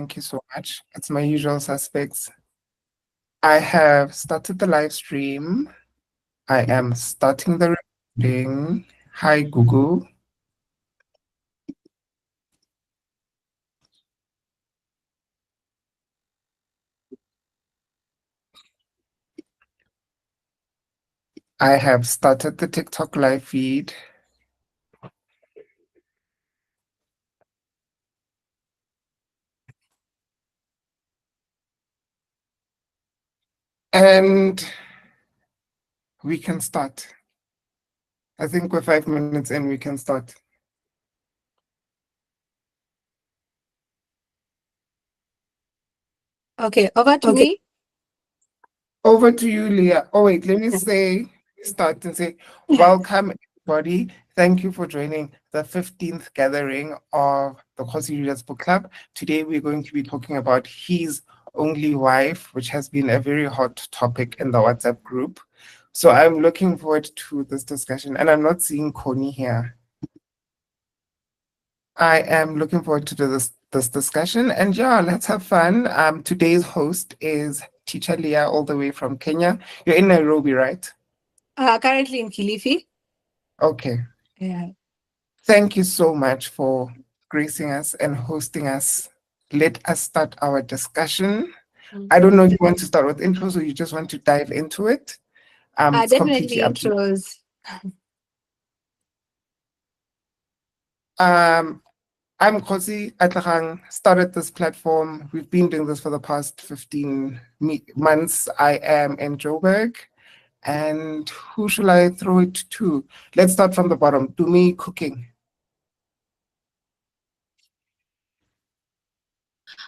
Thank you so much. It's my usual suspects. I have started the live stream. I am starting the recording. Hi, Google. I have started the TikTok live feed. And we can start. I think we're 5 minutes in, we can start. Okay, over to me. Over to you, Leah. Oh, wait, let me start and say, welcome, everybody. Thank you for joining the 15th gathering of the Kgosi Readers Book Club. Today, we're going to be talking about His Only Wife, which has been a very hot topic in the WhatsApp group. So I'm looking forward to this discussion, and I'm not seeing Connie here. I am looking forward to this discussion, and yeah, let's have fun. Today's host is Teacher Leah, all the way from Kenya. You're in Nairobi, right? Currently in Kilifi. Okay. Yeah. Thank you so much for gracing us and hosting us. Let us start our discussion. I don't know if you want to start with intros or you just want to dive into it. It's Definitely completely up to you. intros. I'm Kgosi Readers, started this platform. We've been doing this for the past 15 months. I am in Joburg. And who shall I throw it to? Let's start from the bottom. Do me cooking.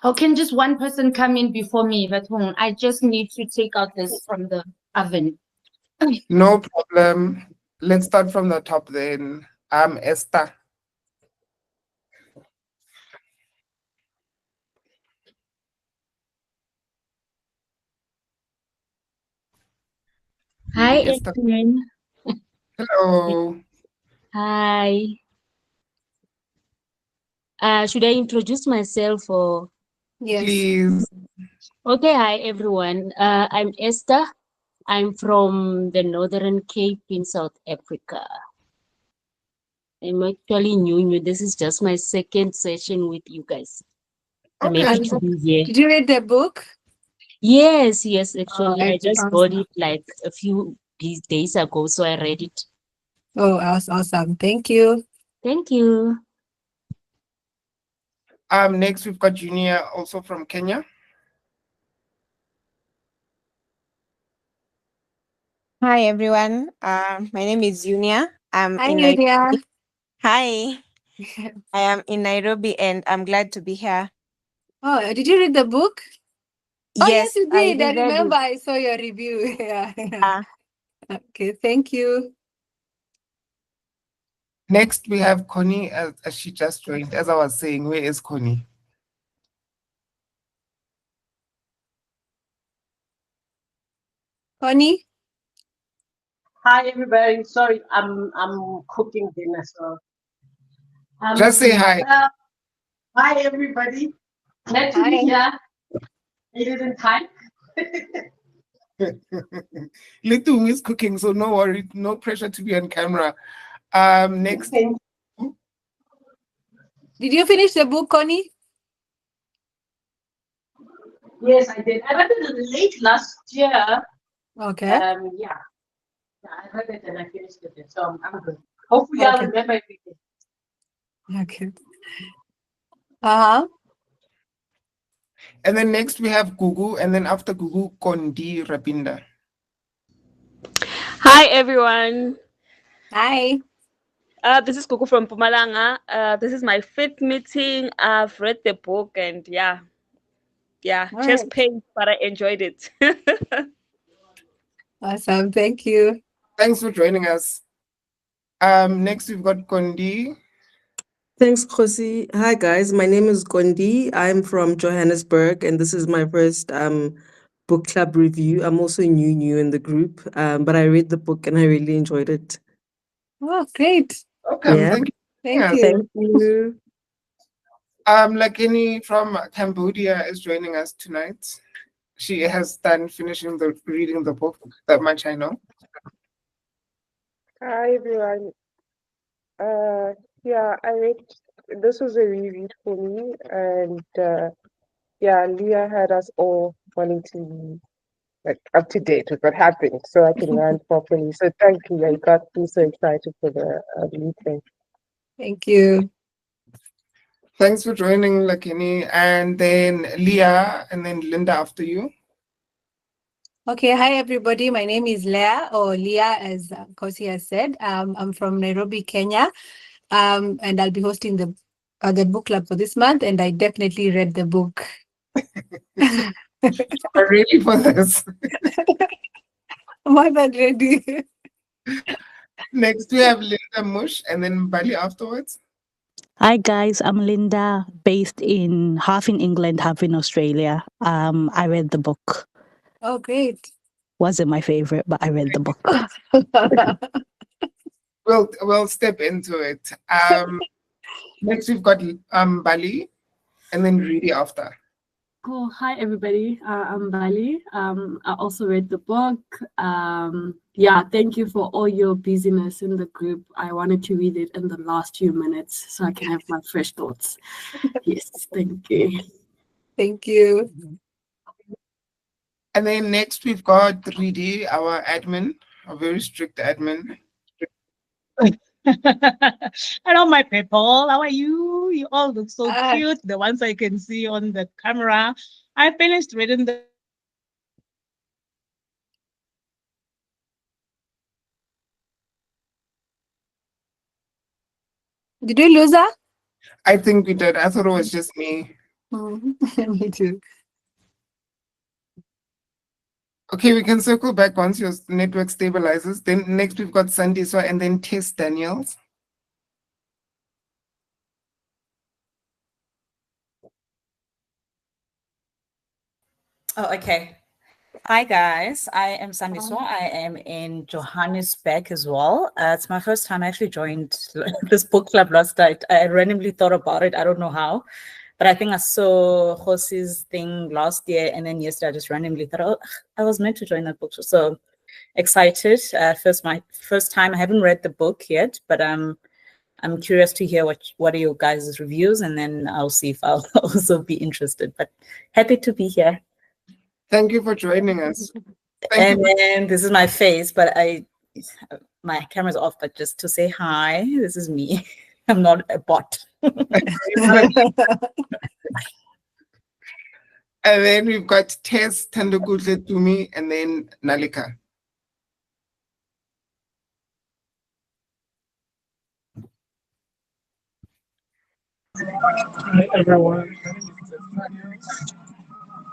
How can just one person come in before me? But I just need to take out this from the oven. No problem. Let's start from the top then. I'm Esther. Hi, Esther. everyone. Hello. Hi. Should I introduce myself or? Yes. Please. Okay, hi, everyone. I'm Esther. I'm from the Northern Cape in South Africa. I'm actually new. This is just my second session with you guys. I'm Okay. happy to be here. Did you read the book? Yes, actually, I just awesome. got it like a few days ago, so I read it. Oh, awesome. Thank you. Thank you. Next we've got Junior, also from Kenya. Hi everyone. My name is Junia. I'm Hi, in Lydia. Nairobi. Hi. I am in Nairobi and I'm glad to be here. Oh, did you read the book? Oh, yes, you I did. I read remember it. I saw your review. Yeah. Ah. Okay, thank you. Next we have Connie, as she just joined. As I was saying, where is Connie? Connie? Hi everybody. Sorry, I'm cooking dinner, so just say hi. Hi everybody. Glad to be here. It is in time. Litung is cooking, so no worry, no pressure to be on camera. Next. Did you finish the book, Connie? Yes, I did. I read it late last year. Okay. Yeah, I read it and I finished it, so I'm good. Hopefully, I'll remember everything. Okay. Uh-huh. And then next we have Gugu, and then after Gugu, Kondi Rapinda. Hi everyone. Hi. This is Gugu from Pumalanga. This is my 5th meeting. I've read the book and yeah, All just right. pain, but I enjoyed it. Awesome. Thank you. Thanks for joining us. Next we've got Kondi. Thanks, Kgosi. Hi, guys. My name is Gondi. I'm from Johannesburg, and this is my first book club review. I'm also new in the group, but I read the book and I really enjoyed it. Oh, great. Welcome. Yeah. Thank you. Thank you. Thank you. Lakini from Cambodia is joining us tonight. She has done finishing the reading the book. That much I know. Hi everyone. Yeah, I read this was a reread for me, and yeah, Leah had us all wanting to be like up to date with what happened, so I can learn properly. So thank you. I got me so excited for the meeting. Thank you. Thanks for joining, Lakini. And then Leah, and then Linda after you. Okay, hi everybody. My name is Leah, or Leah, as Kgosi has said. I'm from Nairobi, Kenya, and I'll be hosting the book club for this month. And I definitely read the book. I'm ready for this. More than ready. Next, we have Linda Mush, and then Bali afterwards. Hi guys, I'm Linda, based in half in England, half in Australia. I read the book. Oh, great. Wasn't my favorite, but I read the book. We'll step into it. Next, we've got Bali, and then Reedy after. Cool. Hi, everybody. I'm Bali. I also read the book. Yeah, thank you for all your busyness in the group. I wanted to read it in the last few minutes so I can have my fresh thoughts. Yes, thank you. Thank you. And then next, we've got Reedy, our admin, a very strict admin. Hello, my people. How are you? You all look so cute. The ones I can see on the camera. I finished reading the. Did we lose her? I think we did. I thought it was just me. Me too. Okay, we can circle back once your network stabilizes. Then next, we've got Sandiswa, and then Tess Daniels. Oh, okay. Hi guys, I am Sandiswa. I am in Johannesburg as well. It's my first time I actually joined this book club last night. I randomly thought about it. I don't know how, but I think I saw Khosi's thing last year, and then yesterday I just randomly thought, oh, I was meant to join that book. So excited. My first time. I haven't read the book yet, but I'm curious to hear what are your guys' reviews, and then I'll see if I'll also be interested. But happy to be here. Thank you for joining us. And then this is my face, but my camera's off, but just to say hi, this is me. I'm not a bot. And then we've got Tess Tandokudle Tumi, and then Nalika. Hi everyone.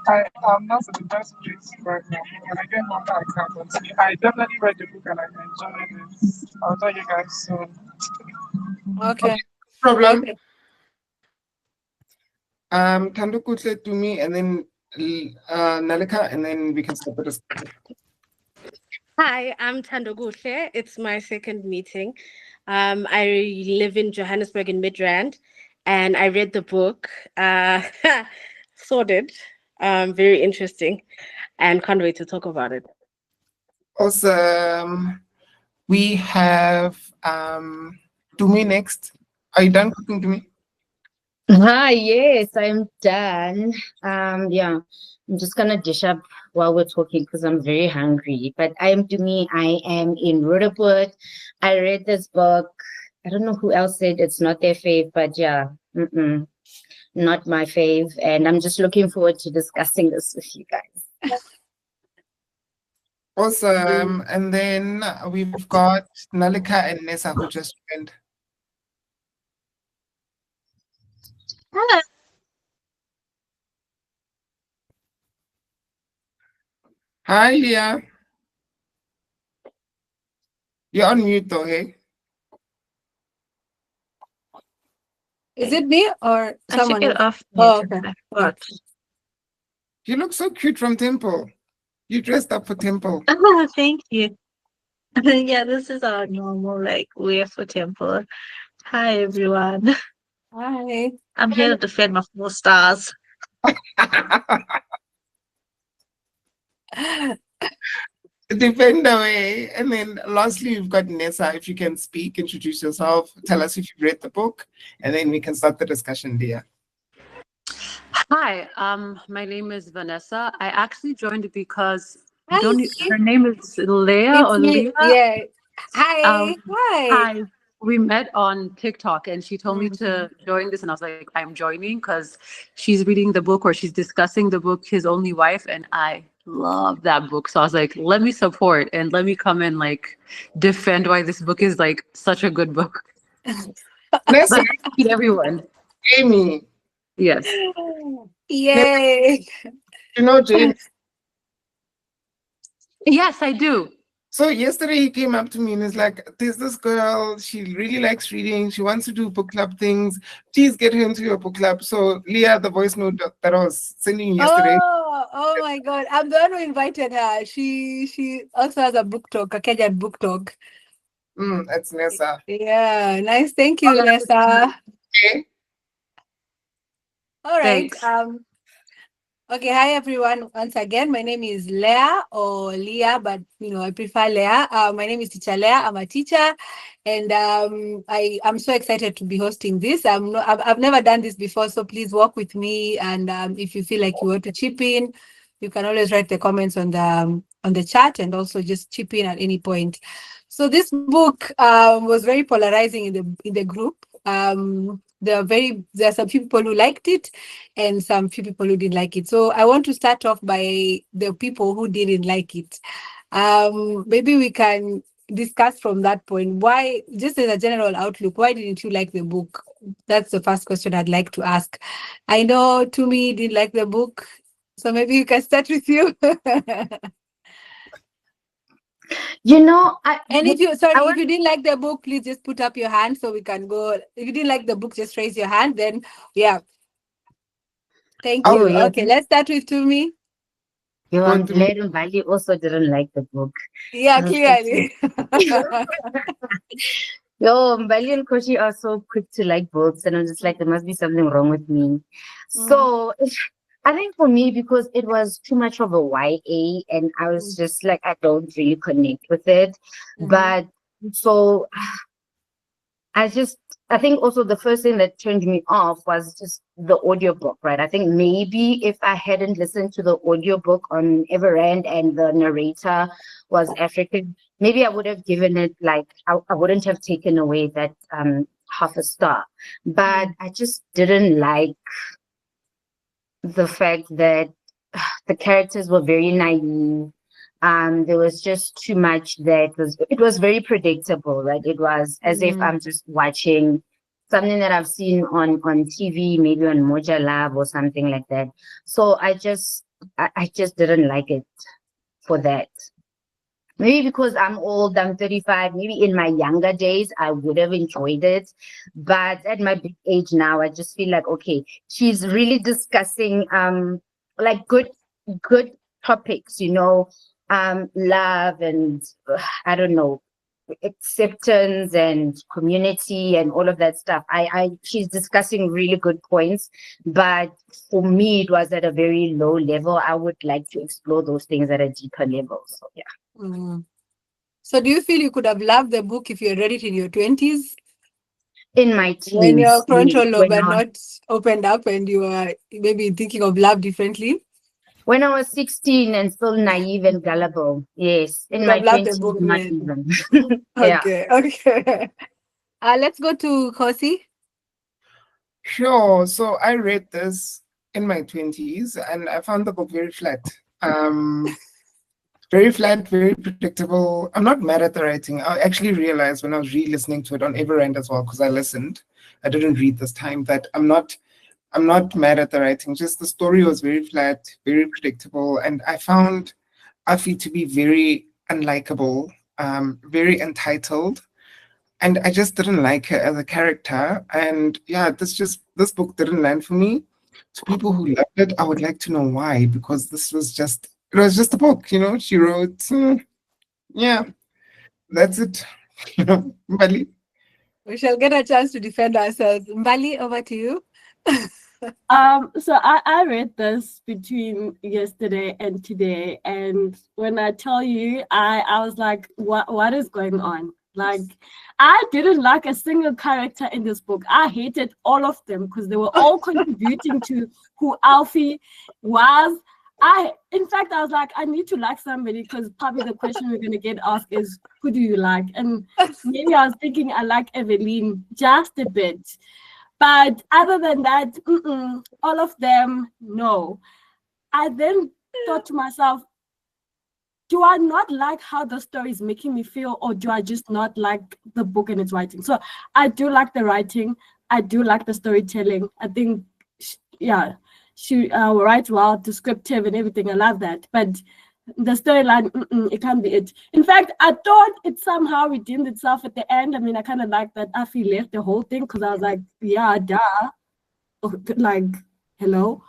I am not in the best place right now, and I don't know that I can continue. I definitely read the book and I'm enjoying it. I'll tell you guys soon. Okay. Problem. Okay. Tandokudle Tumi, and then Nalika, and then we can start the discussion. Hi, I'm Tandogushe. It's my second meeting. I live in Johannesburg in Midrand, and I read the book. Sorted. Very interesting, and can't wait to talk about it. Awesome. We have Tumi next. Are you done cooking, Tumi? Hi, yes, I'm done. Yeah, I'm just gonna dish up while we're talking because I'm very hungry. But I am Dumi. I am in Roodepoort. I read this book. I don't know who else said it's not their fave, but yeah, not my fave. And I'm just looking forward to discussing this with you guys. Awesome. And then we've got Nalika and Nessa who just joined. Hello. Hi, Leah. You're on mute though, hey? Is it me or someone Get else? off. Oh, okay. What? You look so cute from Temple. You dressed up for Temple. Oh, thank you. Yeah, this is our normal like wear for temple. Hi everyone. Hi. I'm here to defend my 4 stars. Defend away. And then lastly, we've got Nessa. If you can speak, introduce yourself, tell us if you've read the book, and then we can start the discussion there. Hi, my name is Vanessa. I actually joined because Hi. her name is Leah It's or me. Leah. Yeah. Hi. Hi. Hi. We met on TikTok and she told me to join this and I was like, I'm joining because she's reading the book or she's discussing the book, His Only Wife, and I love that book. So I was like, let me support and let me come and like defend why this book is like such a good book. Let's meet everyone. Jamie. Yes. Yay. You know Jamie? Yes, I do. So yesterday he came up to me and is like, there's this girl, she really likes reading, she wants to do book club things. Please get her into your book club. So Leah, the voice note that I was sending yesterday. Oh my God. I'm the one who invited her. She also has a book talk, a Kenyan book talk. That's Nessa. Yeah, nice. Thank you, Nessa. Okay. All right. Thanks. Okay, hi everyone. Once again, my name is Leah or Leah, but I prefer Leah. My name is Teacher Leah. I'm a teacher, and I'm so excited to be hosting this. I've never done this before, so please walk with me. And if you feel like you want to chip in, you can always write the comments on the chat, and also just chip in at any point. So this book was very polarizing in the group. There are some people who liked it and some few people who didn't like it. So I want to start off by the people who didn't like it. Maybe we can discuss from that point. Why, just as a general outlook, why didn't you like the book? That's the first question I'd like to ask. I know Tumi didn't like the book, so maybe you can start with you. And if you didn't like the book, please just put up your hand so we can go. If you didn't like the book, just raise your hand. Then, yeah. Thank you. Okay, let's start with Tumi. I'm glad Mbali also didn't like the book. Yeah, clearly. Mbali and Koshi are so quick to like books, and I'm just like, there must be something wrong with me. So I think for me, because it was too much of a YA, and I was just like, I don't really connect with it. But so I think also the first thing that turned me off was just the audiobook, right? I think maybe if I hadn't listened to the audiobook on Everand and the narrator was African, maybe I would have given it like, I wouldn't have taken away that half a star. But I just didn't like the fact that the characters were very naive. There was just too much that it was very predictable, right? It was as if I'm just watching something that I've seen on TV, maybe on Moja Lab or something like that. So I just didn't like it for that. Maybe because I'm old, I'm 35, maybe in my younger days, I would have enjoyed it. But at my big age now, I just feel like, okay, she's really discussing like good topics, love and I don't know, acceptance and community and all of that stuff. She's discussing really good points, but for me, it was at a very low level. I would like to explore those things at a deeper level. So yeah. So do you feel you could have loved the book if you had read it in your 20s? In my teens. When your frontal lobe when had I was- not opened up and you were maybe thinking of love differently? When I was 16 and still naive and gullible, yes. You In would my have loved the 20s, book not then. even. Yeah. Okay. Let's go to Kgosi. Sure. So I read this in my 20s and I found the book very flat. Very flat, very predictable. I'm not mad at the writing. I actually realized when I was re-listening to it on Everend as well, because I listened. I didn't read this time, that I'm not mad at the writing. Just the story was very flat, very predictable, and I found Afi to be very unlikable, very entitled, and I just didn't like her as a character. And yeah, this book didn't land for me. To people who loved it, I would like to know why, because it was just a book, she wrote, yeah, that's it. Mbali. We shall get a chance to defend ourselves. Mbali, over to you. So I read this between yesterday and today, and when I tell you, I was like, what is going on? Like, I didn't like a single character in this book. I hated all of them because they were all contributing to who Afi was. In fact, I was like, I need to like somebody because probably the question we're going to get asked is, who do you like? And maybe I was thinking I like Evelyn just a bit. But other than that, all of them, no. I then thought to myself, do I not like how the story is making me feel, or do I just not like the book and its writing? So I do like the writing. I do like the storytelling. I think, she writes well, descriptive and everything. I love that. But the storyline, it can't be it. In fact, I thought it somehow redeemed itself at the end. I mean, I kind of like that Afi left the whole thing because I was like, yeah, duh. Like, hello.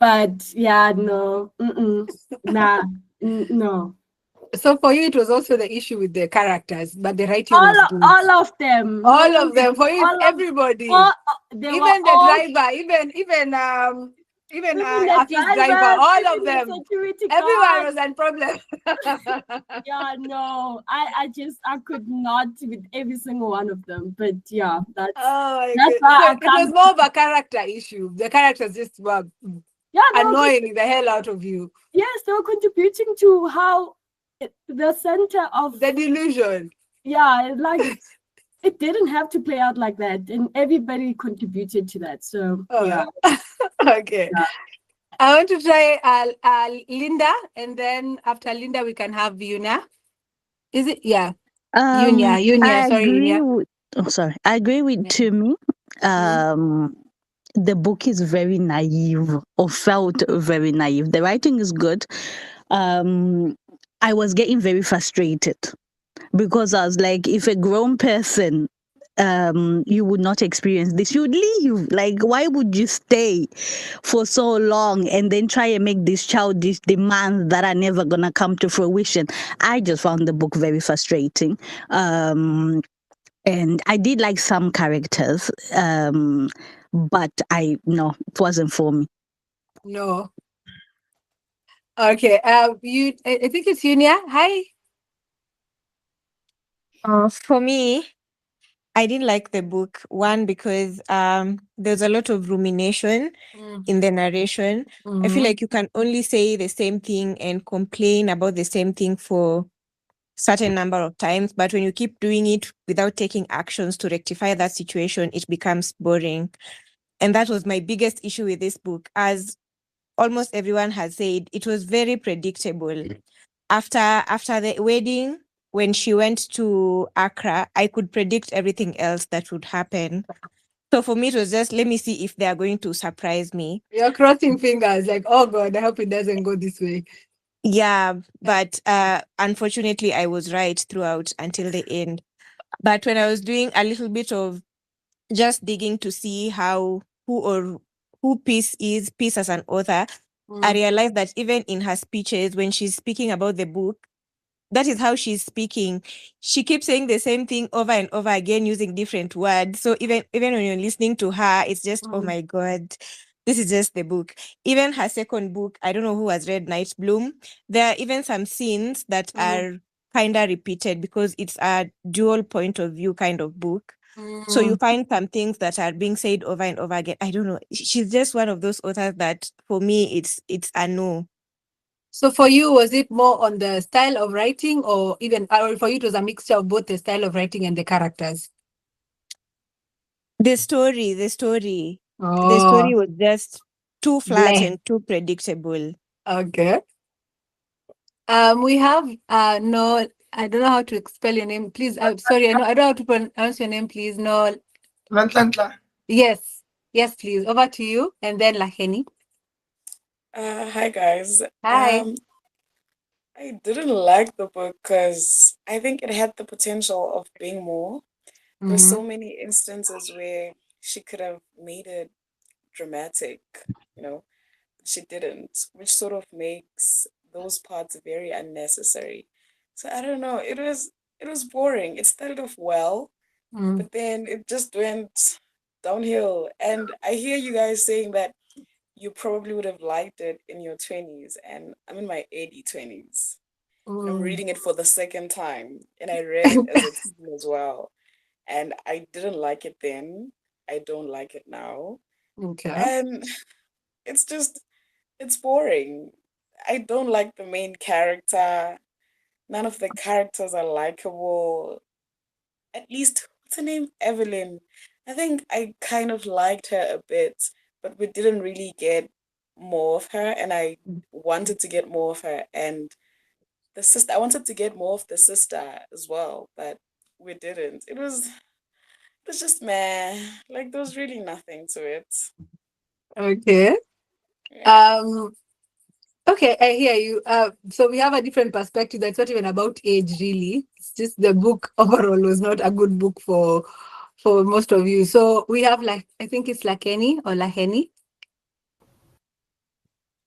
But yeah, no, nah, no. So for you, it was also the issue with the characters, but the writing was good. All of them. All of them. For you, everybody. Even the driver, even Afi's driver, all of them. Everyone was in problem. Yeah, no, I could not with every single one of them. But yeah, that's why So it was more of a character issue. The characters just were annoying the hell out of you. Yes, they were contributing to how the center of the delusion. Yeah, like it didn't have to play out like that, and everybody contributed to that. So yeah. Okay. Yeah. I want to try Linda, and then after Linda, we can have Yuna. Is it? Yeah. Yunya. Sorry, Yunya. I agree with Tumi. The book is very naive, or felt very naive. The writing is good. I was getting very frustrated because I was like, if a grown person you would not experience this, you'd leave. Like, why would you stay for so long and then try and make these childish demands that are never gonna come to fruition? I just found the book very frustrating. And I did like some characters, but it wasn't for me. No. Okay. I think it's Yunia. Hi. For me, I didn't like the book. One, because there's a lot of rumination in the narration. I feel like you can only say the same thing and complain about the same thing for certain number of times, but when you keep doing it without taking actions to rectify that situation, it becomes boring. And that was my biggest issue with this book. As almost everyone has said, it was very predictable. After the wedding, when she went to Accra, I could predict everything else that would happen. So for me, it was just, let me see if they are going to surprise me. You're crossing fingers like, oh God, I hope it doesn't go this way. Yeah, but unfortunately, I was right throughout until the end. But when I was doing a little bit of just digging to see who Peace is, Peace as an author, I realized that even in her speeches, when she's speaking about the book, that is how she's speaking. She keeps saying the same thing over and over again using different words. So even when you're listening to her, it's just, oh my God, this is just the book. Even her second book, I don't know who has read Night Bloom. There are even some scenes that are kind of repeated because it's a dual point of view kind of book. So you find some things that are being said over and over again. I don't know. She's just one of those authors that for me, it's a no. So for you, was it more on the style of writing, or for you it was a mixture of both the style of writing and the characters? The story. The story was just too flat and too predictable. Okay. We have no, I don't know how to spell your name. Please, sorry, I don't know how to pronounce your name, please. No. Yes, please. Over to you, and then Laheni. Hi guys. Hi. I didn't like the book because I think it had the potential of being more. There were so many instances where she could have made it dramatic, she didn't, which sort of makes those parts very unnecessary. So I don't know, it was boring. It started off well, but then it just went downhill. And I hear you guys saying that you probably would have liked it in your 20s, and I'm in my early 20s. And I'm reading it for the second time, and I read it as a teen as well. And I didn't like it then. I don't like it now. Okay. And it's boring. I don't like the main character. None of the characters are likable. At least, what's her name? Evelyn. I think I kind of liked her a bit, but we didn't really get more of her, and I wanted to get more of her. And the sister, I wanted to get more of the sister as well, but we didn't. It was just meh. Like there was really nothing to it. Okay. Yeah. Okay, I hear you. So we have a different perspective. That's not even about age, really. It's just the book overall was not a good book for most of you. So we have I think it's Lakeni or Laheni.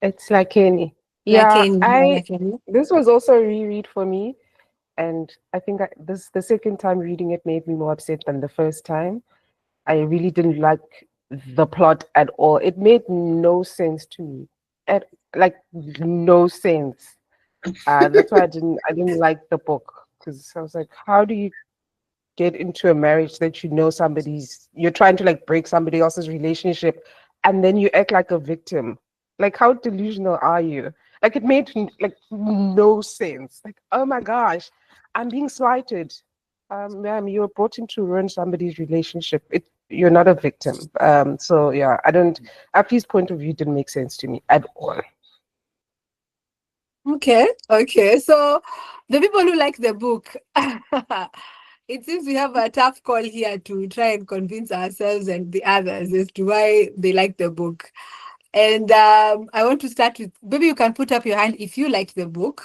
It's like any. Yeah, this was also a reread for me, and I think the second time reading it made me more upset than the first time. I really didn't like the plot at all. It made no sense to me. Like no sense. That's why I didn't like the book, because I was like, how do you get into a marriage that you're trying to like break somebody else's relationship, and then you act like a victim? Like, how delusional are you? Like, it made like no sense. Like, oh my gosh, I'm being slighted. Ma'am, you were brought in to ruin somebody's relationship. You're not a victim. So yeah, Afi's point of view didn't make sense to me at all. Okay. So the people who like the book, it seems we have a tough call here to try and convince ourselves and the others as to why they like the book. And I want to start with, maybe you can put up your hand if you liked the book.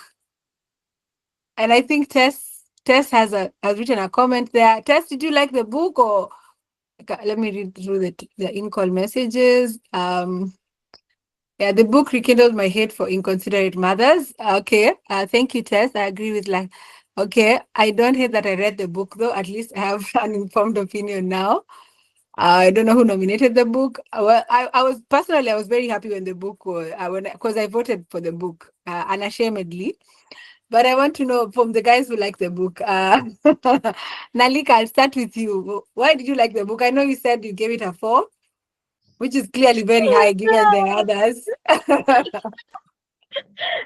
And I think Tess has written a comment there. Tess, did you like the book? Or let me read through the in-call messages. Yeah, the book rekindled my hate for inconsiderate mothers. Okay, thank you, Tess. I agree with okay, I don't hate that I read the book though. At least I have an informed opinion now. I don't know who nominated the book. Well, I was very happy when the book was, because I voted for the book unashamedly. But I want to know from the guys who like the book. Nalika, I'll start with you. Why did you like the book? I know you said you gave it a 4, which is clearly very high given the others.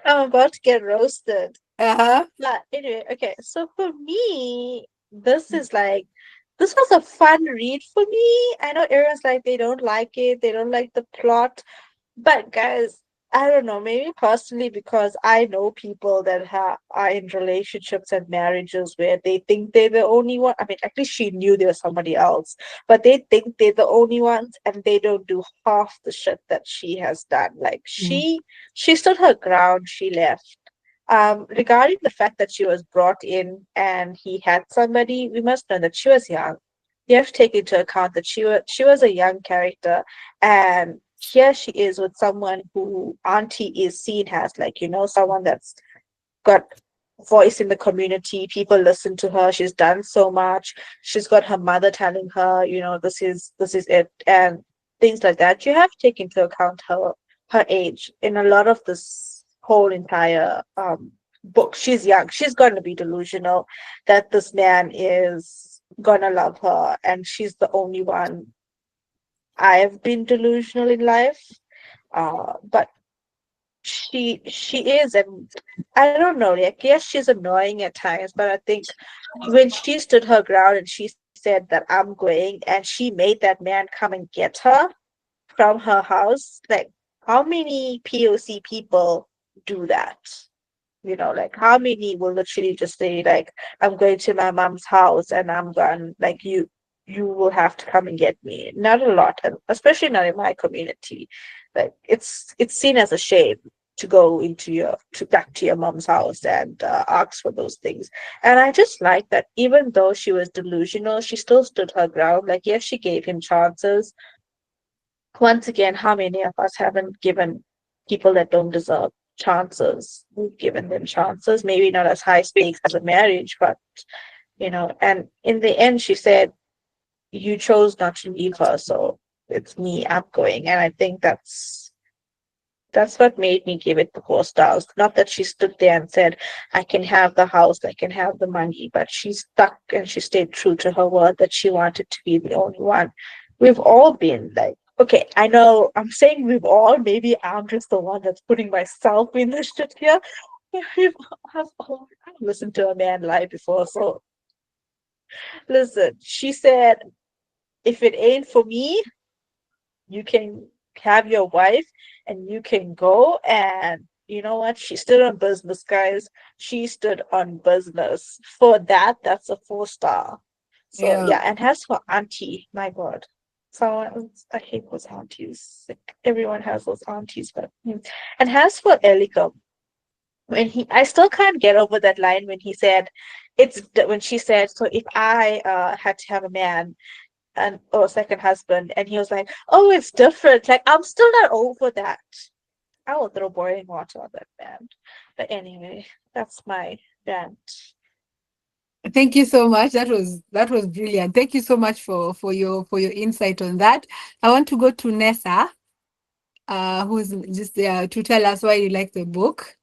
I'm about to get roasted. Uh-huh. But anyway, okay. So for me, this was a fun read for me. I know everyone's like they don't like it, they don't like the plot. But guys, I don't know, maybe personally because I know people that are in relationships and marriages where they think they're the only one. I mean, at least she knew there was somebody else, but they think they're the only ones and they don't do half the shit that she has done. Like she stood her ground, she left. Regarding the fact that she was brought in and he had somebody, we must know that she was young. You have to take into account that she was a young character, and here she is with someone who auntie is seen as like, someone that's got voice in the community. People listen to her. She's done so much. She's got her mother telling her, this is it, and things like that. You have to take into account her age in a lot of this whole entire book. She's young. She's going to be delusional that this man is gonna love her, and she's the only one. I've been delusional in life, but she is, and I don't know. Like, yes, she's annoying at times, but I think when she stood her ground and she said that I'm going, and she made that man come and get her from her house, like how many POC people do that? Like how many will literally just say like, I'm going to my mom's house and I'm going, like, you will have to come and get me. Not a lot, and especially not in my community. Like it's seen as a shame to go back to your mom's house and ask for those things. And I just like that even though she was delusional, she still stood her ground. Like, yes, she gave him chances. Once again, how many of us haven't given people that don't deserve chances? We've given them chances, maybe not as high stakes as a marriage, but and in the end, she said, you chose not to leave her, so it's me, I'm going. And I think that's what made me give it the 4 stars. Not that she stood there and said, I can have the house, I can have the money, but she stuck and she stayed true to her word that she wanted to be the only one. We've all been like, okay, I know I'm saying we've all, maybe I'm just the one that's putting myself in this shit here. I've listened to a man lie before, so listen, she said, if it ain't for me, you can have your wife and you can go. And you know what? She stood on business, guys. She stood on business. For that, that's a 4 star. So Yeah. yeah, and as for auntie, my God. Someone, I hate those aunties. Like, everyone has those aunties, but and as for Elikem, I still can't get over that line when he said, when she said, so if I had to have a man and or second husband, and he was like, oh, it's different. Like, I'm still not over that. I will throw boiling water on that man. But anyway, that's my rant. Thank you so much. That was brilliant. Thank you so much for your insight on that. I want to go to Nessa, who's just there to tell us why you like the book.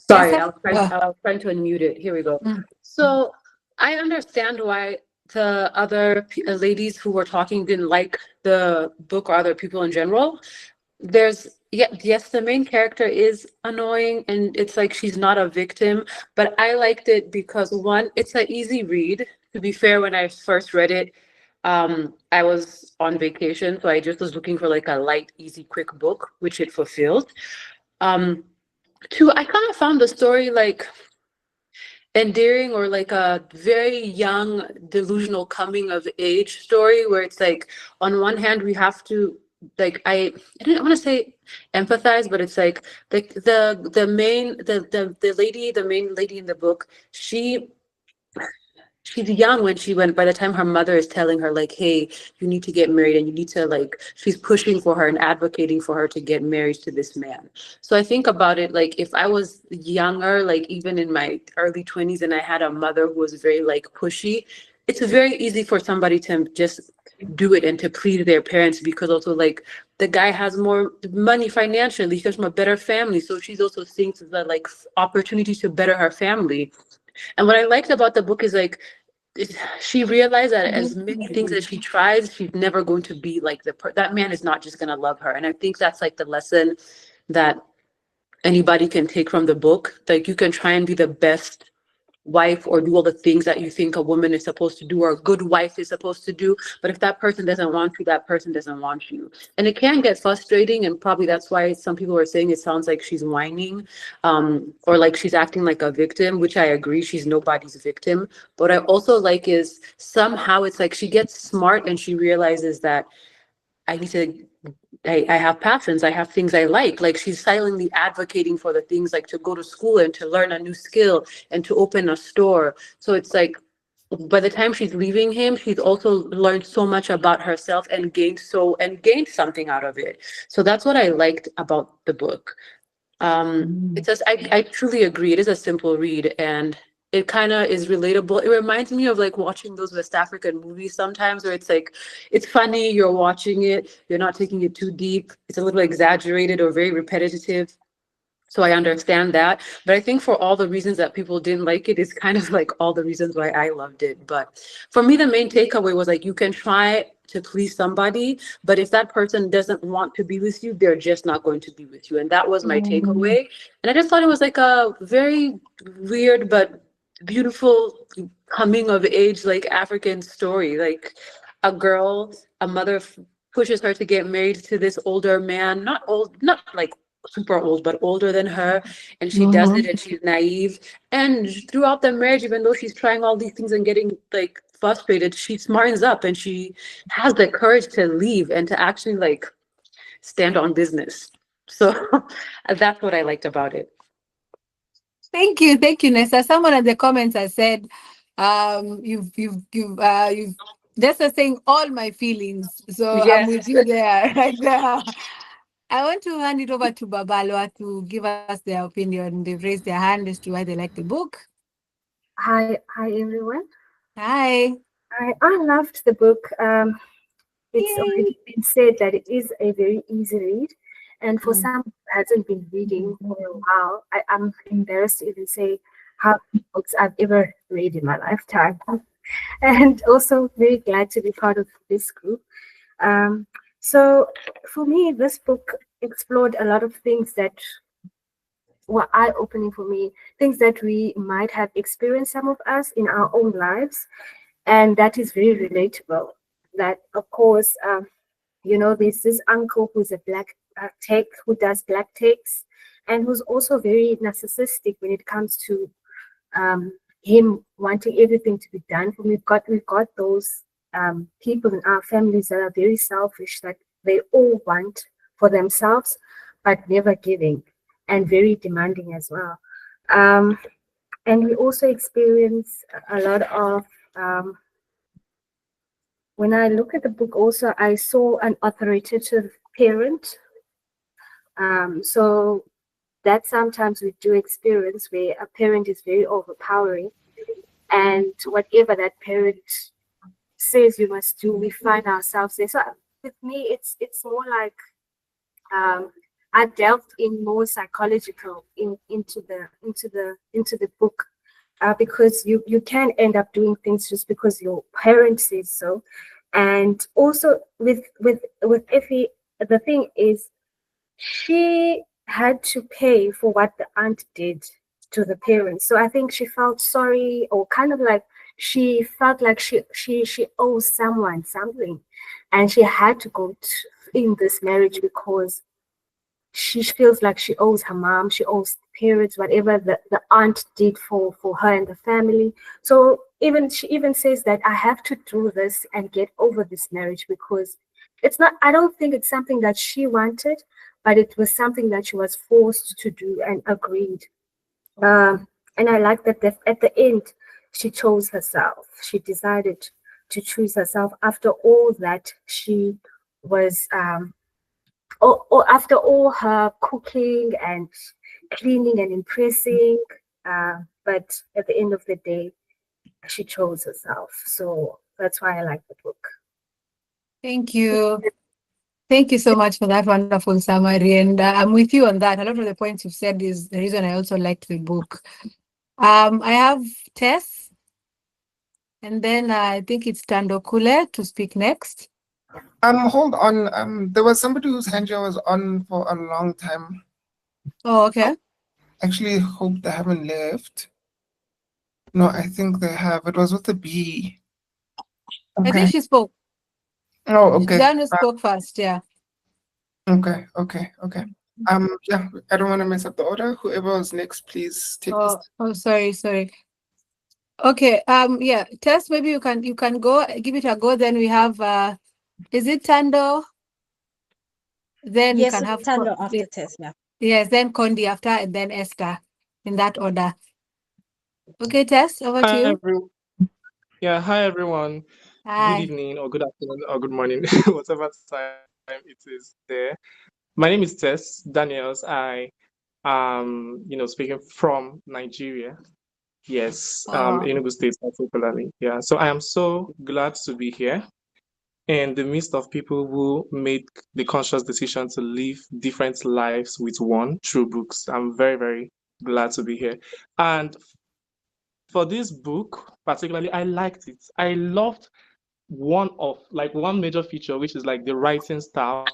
Sorry, Nessa? I was trying to unmute it. Here we go. So I understand why the other ladies who were talking didn't like the book or other people in general. Yes, the main character is annoying and it's like she's not a victim, but I liked it because one, it's an easy read. To be fair, when I first read it, I was on vacation, so I just was looking for like a light, easy, quick book, which it fulfilled. Two, I kind of found the story like endearing or like a very young delusional coming of age story where it's like on one hand we have to like I didn't want to say empathize, but it's like the main lady in the book, she's young when she went, by the time her mother is telling her like, hey, you need to get married and you need to like, she's pushing for her and advocating for her to get married to this man. So I think about it like if I was younger, like even in my early 20s, and I had a mother who was very like pushy, it's very easy for somebody to just do it and to please their parents, because also like the guy has more money financially, he comes from a better family, so she's also seeing the like opportunity to better her family. And what I liked about the book is like she realized that as many things as she tries, she's never going to be like that man is not just going to love her. And I think that's like the lesson that anybody can take from the book. Like you can try and be the best wife or do all the things that you think a woman is supposed to do or a good wife is supposed to do, but if that person doesn't want you, that person doesn't want you. And it can get frustrating, and probably that's why some people are saying it sounds like she's whining, or like she's acting like a victim, which I agree, she's nobody's victim. But I also like is somehow it's like she gets smart and she realizes that I need to I have passions. I have things I like. Like she's silently advocating for the things like to go to school and to learn a new skill and to open a store. So it's like by the time she's leaving him, she's also learned so much about herself and gained something out of it. So that's what I liked about the book. It's just I truly agree. It is a simple read and it kind of is relatable. It reminds me of like watching those West African movies sometimes where it's like it's funny, you're watching it, you're not taking it too deep. It's a little exaggerated or very repetitive. So I understand that. But I think for all the reasons that people didn't like it, it's kind of like all the reasons why I loved it. But for me, the main takeaway was like, you can try to please somebody, but if that person doesn't want to be with you, they're just not going to be with you. And that was my takeaway. And I just thought it was like a very weird, but beautiful coming of age, like African story, like a mother pushes her to get married to this older man, not old, not like super old, but older than her, and she does it and she's naive. And throughout the marriage, even though she's trying all these things and getting like frustrated, she smartens up and she has the courage to leave and to actually like stand on business. So that's what I liked about it. Thank you, Nessa. Someone in the comments has said, you've just saying all my feelings. So I'm with you there, right there. I want to hand it over to Babalwa to give us their opinion. They've raised their hand as to why they like the book. Hi everyone. Hi. I loved the book. It's already been said that it is a very easy read, and for some who hasn't been reading for a while, I'm embarrassed to even say how many books I've ever read in my lifetime, and also very glad to be part of this group. So for me, this book explored a lot of things that were eye-opening for me, things that we might have experienced, some of us, in our own lives, and that is very relatable. That, of course, there's this uncle who's a black tech, who does black takes, and who's also very narcissistic when it comes to him wanting everything to be done for me. We've got those people in our families that are very selfish, that they all want for themselves, but never giving, and very demanding as well. And we also experience a lot of, when I look at the book also, I saw an authoritative parent. So that sometimes we do experience where a parent is very overpowering, and whatever that parent says we must do, we find ourselves there. So with me, it's more like I delved in more psychological into the book, because you can end up doing things just because your parent says so. And also with Effie, the thing is, she had to pay for what the aunt did to the parents. So I think she felt sorry, or kind of like she felt like she owes someone something, and she had to go in this marriage because she feels like she owes her mom, she owes parents, whatever the aunt did for her and the family. So she even says that I have to do this and get over this marriage, because it's not, I don't think it's something that she wanted, but it was something that she was forced to do and agreed. And I like that at the end, she chose herself. She decided to choose herself after all that she was, or after all her cooking and cleaning and impressing. But at the end of the day, she chose herself. So that's why I like the book. Thank you. Thank you so much for that wonderful summary. And I'm with you on that. A lot of the points you've said is the reason I also liked the book. I have Tess, and then I think it's Tando Kule to speak next. Hold on. There was somebody whose hand was on for a long time. Oh, okay. Actually, hope they haven't left. No, I think they have. It was with the B. I Okay. think she spoke. Oh, okay. Dana spoke first, yeah. Okay. Yeah, I don't want to mess up the order. Whoever was next, please take this. Oh, sorry. Okay, yeah, Tess, maybe you can go, give it a go. Then we have is it Tando? Then we Yes, can it's have Tando after Tess, yeah. Yes, then Kondi after, and then Esther, in that order. Okay, Tess, over to you. Hi everyone. Hi. Good evening or good afternoon or good morning, whatever time it is there. My name is Tess Daniels. I am, speaking from Nigeria. Yes, Enugu State particularly. Yeah, so I am so glad to be here in the midst of people who made the conscious decision to live different lives with one through books. I'm very, very glad to be here. And for this book, particularly, I liked it. I loved one major feature, which is like the writing style.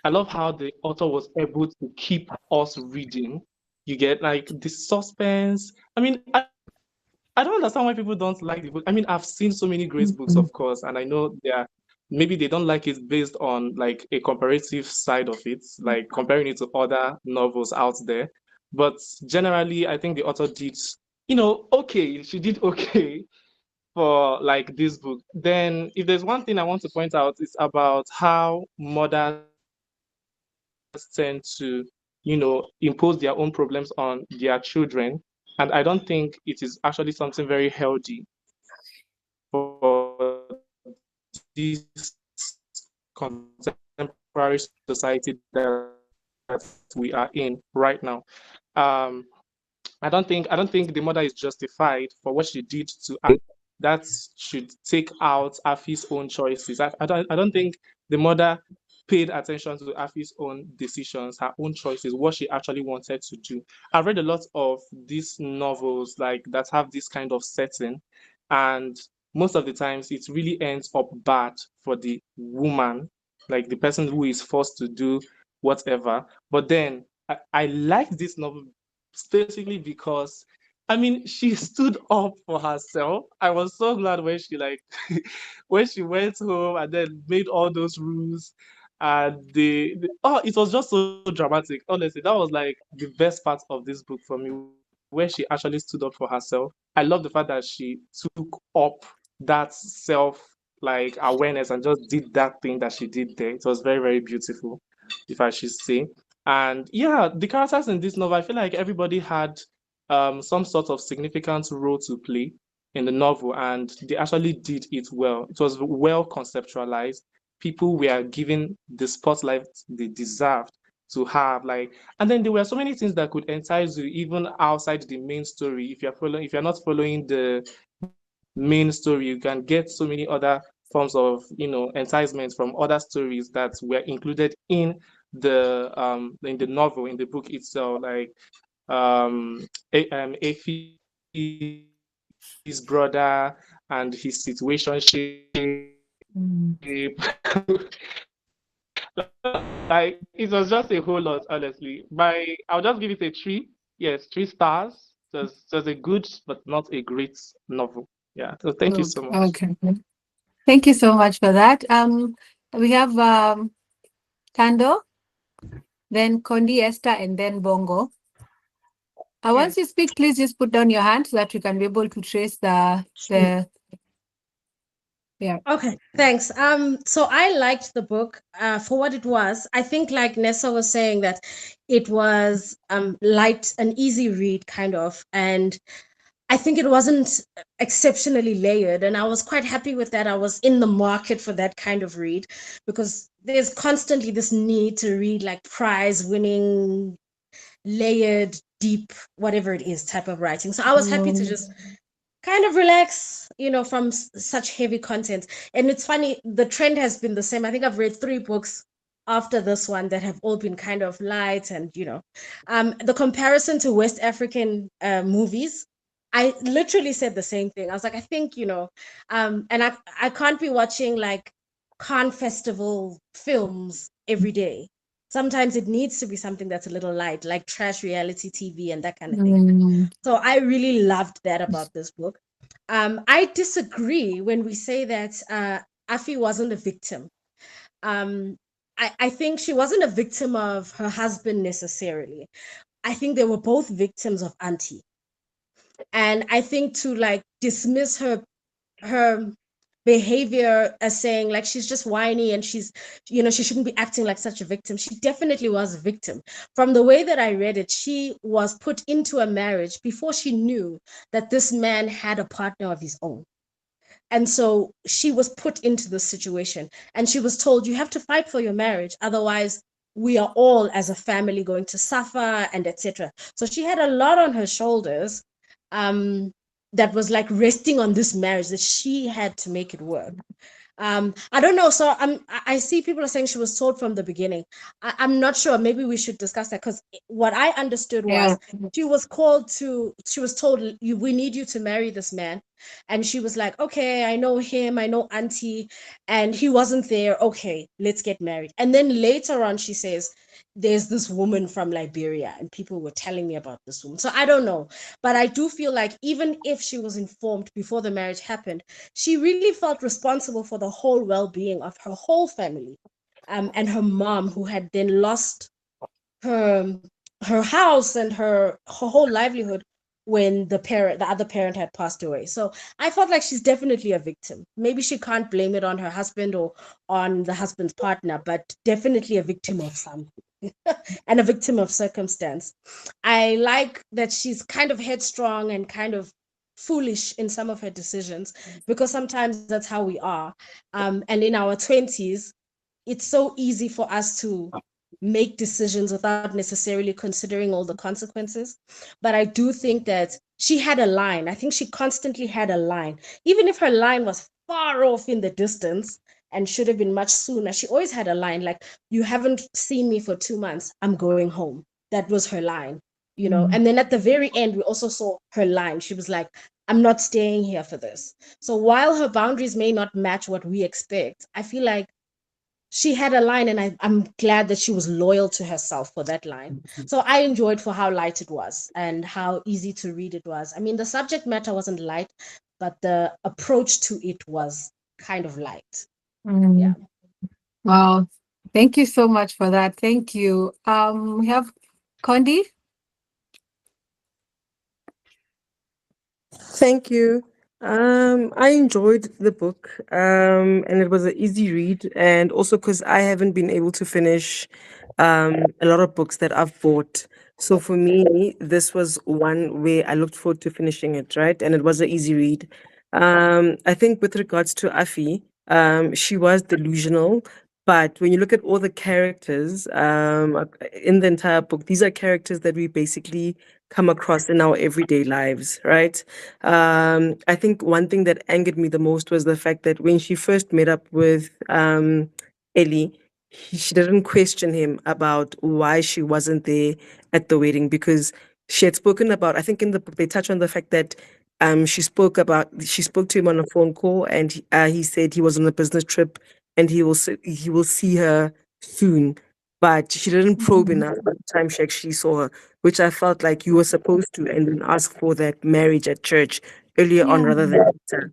I love how the author was able to keep us reading. You get like the suspense. I don't understand why people don't like the book. I've seen so many great books, of course, and I know maybe they don't like it based on like a comparative side of it, like comparing it to other novels out there. But generally, I think the author did, okay. She did okay for like this book. Then, if there's one thing I want to point out, it's about how mothers tend to, impose their own problems on their children. And I don't think it is actually something very healthy for this contemporary society that that we are in right now. Um, I don't think the mother is justified for what she did to Afi. That should take out Afi's own choices. I don't think the mother paid attention to Afi's own decisions, her own choices, what she actually wanted to do. I've read a lot of these novels like that have this kind of setting, and most of the times it really ends up bad for the woman, like the person who is forced to do whatever. But then I like this novel specifically because I mean she stood up for herself. I was so glad when she like when she went home and then made all those rules and oh, it was just so dramatic. Honestly, that was like the best part of this book for me, where she actually stood up for herself. I love the fact that she took up that self like awareness and just did that thing that she did there. It was very, very beautiful, if I should say. And yeah, the characters in this novel, I feel like everybody had some sort of significant role to play in the novel, and they actually did it well. It was well conceptualized. People were given the spotlight they deserved to have. Like, and then there were so many things that could entice you even outside the main story. If you're not following the main story, you can get so many other forms of enticement from other stories that were included in the novel, in the book itself, like Afi's brother and his situationship. Like it was just a whole lot, honestly. I'll just give it a 3. Yes, 3 stars. Just a good but not a great novel. Yeah. So thank you so much. Okay. Thank you so much for that. We have Tando, then Kondi, Esther, and then Bongo. Once you speak, please just put down your hand so that we can be able to trace the yeah. Okay, thanks. So I liked the book for what it was. I think like Nessa was saying that it was light, an easy read kind of, and I think it wasn't exceptionally layered, and I was quite happy with that. I was in the market for that kind of read because there's constantly this need to read like prize-winning, layered, deep, whatever it is type of writing. So I was happy to just kind of relax, from such heavy content. And it's funny, the trend has been the same. I think I've read 3 books after this one that have all been kind of light and, the comparison to West African movies, I literally said the same thing. I was like, I think, and I can't be watching like Cannes Festival films every day. Sometimes it needs to be something that's a little light, like trash reality TV and that kind of thing. So I really loved that about this book. I disagree when we say that Afi wasn't a victim. I think she wasn't a victim of her husband necessarily. I think they were both victims of Auntie. And I think to like dismiss her behavior as saying like she's just whiny and she's she shouldn't be acting like such a victim. She definitely was a victim. From the way that I read it, she was put into a marriage before she knew that this man had a partner of his own. And so she was put into this situation and she was told, you have to fight for your marriage, otherwise we are all as a family going to suffer and etc. So she had a lot on her shoulders that was like resting on this marriage that she had to make it work. I don't know. So I see people are saying she was told from the beginning. I'm not sure. Maybe we should discuss that because what I understood was she was told, we need you to marry this man. And she was like, okay, I know him, I know Auntie, and he wasn't there. Okay, let's get married. And then later on, she says, there's this woman from Liberia, and people were telling me about this woman. So I don't know. But I do feel like even if she was informed before the marriage happened, she really felt responsible for the whole well-being of her whole family. And her mom, who had then lost her house and her whole livelihood when the other parent had passed away. So I felt like she's definitely a victim. Maybe she can't blame it on her husband or on the husband's partner, but definitely a victim of something and a victim of circumstance. I like that she's kind of headstrong and kind of foolish in some of her decisions because sometimes that's how we are. And in our 20s, it's so easy for us to make decisions without necessarily considering all the consequences. But I do think that she had a line. I think she constantly had a line. Even if her line was far off in the distance and should have been much sooner, she always had a line like, you haven't seen me for 2 months, I'm going home. That was her line, you know. And then at the very end, we also saw her line. She was like, I'm not staying here for this. So while her boundaries may not match what we expect, I feel like she had a line, and I'm glad that she was loyal to herself for that line. So I enjoyed for how light it was and how easy to read it was. I mean, the subject matter wasn't light, but the approach to it was kind of light. Yeah. Wow. Thank you so much for that. Thank you. We have Kondi. Thank you. I enjoyed the book, and it was an easy read, and also because I haven't been able to finish a lot of books that I've bought. So for me, this was one where I looked forward to finishing it, right? And it was an easy read. I think with regards to Afi, she was delusional, but when you look at all the characters in the entire book, these are characters that we basically come across in our everyday lives, right? I think one thing that angered me the most was the fact that when she first met up with Ellie, she didn't question him about why she wasn't there at the wedding, because she had spoken about, I think in the book they touch on the fact that she spoke to him on a phone call, and he said he was on a business trip and he will see her soon, but she didn't probe enough by the time she actually saw her, which I felt like you were supposed to, and then ask for that marriage at church earlier on rather than later.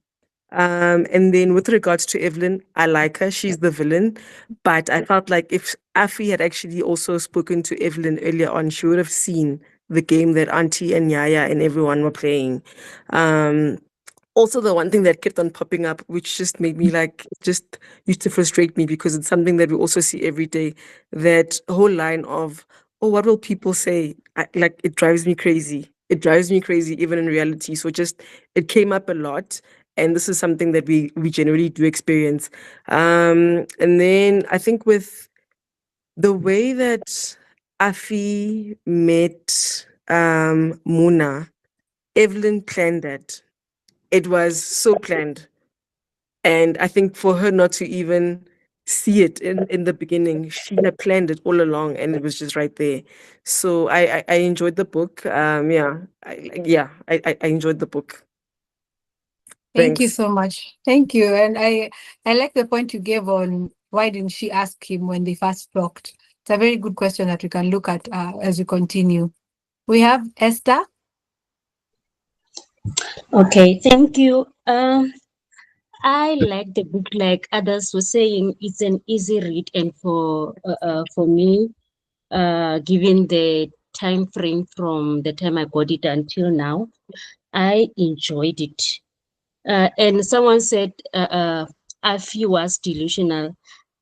And then with regards to Evelyn, I like her. She's the villain. But I felt like if Afi had actually also spoken to Evelyn earlier on, she would have seen the game that Auntie and Yaya and everyone were playing. Also, the one thing that kept on popping up, which just made me like, just used to frustrate me, because it's something that we also see every day, that whole line of, oh, what will people say? Like, it drives me crazy. It drives me crazy, even in reality. So just, it came up a lot. And this is something that we generally do experience. And then I think with the way that Afi met Muna, Evelyn planned that. It was so planned. And I think for her not to even see it in the beginning, she had planned it all along, and it was just right there. So I enjoyed the book. I enjoyed the book. Thank you Thanks. so much. Thank you. And I like the point you gave on why didn't she ask him when they first talked. It's a very good question that we can look at as we continue. We have Esther. Okay, thank you. I like the book, like others were saying, it's an easy read, and for me, given the time frame from the time I got it until now, I enjoyed it. And someone said Afi was delusional.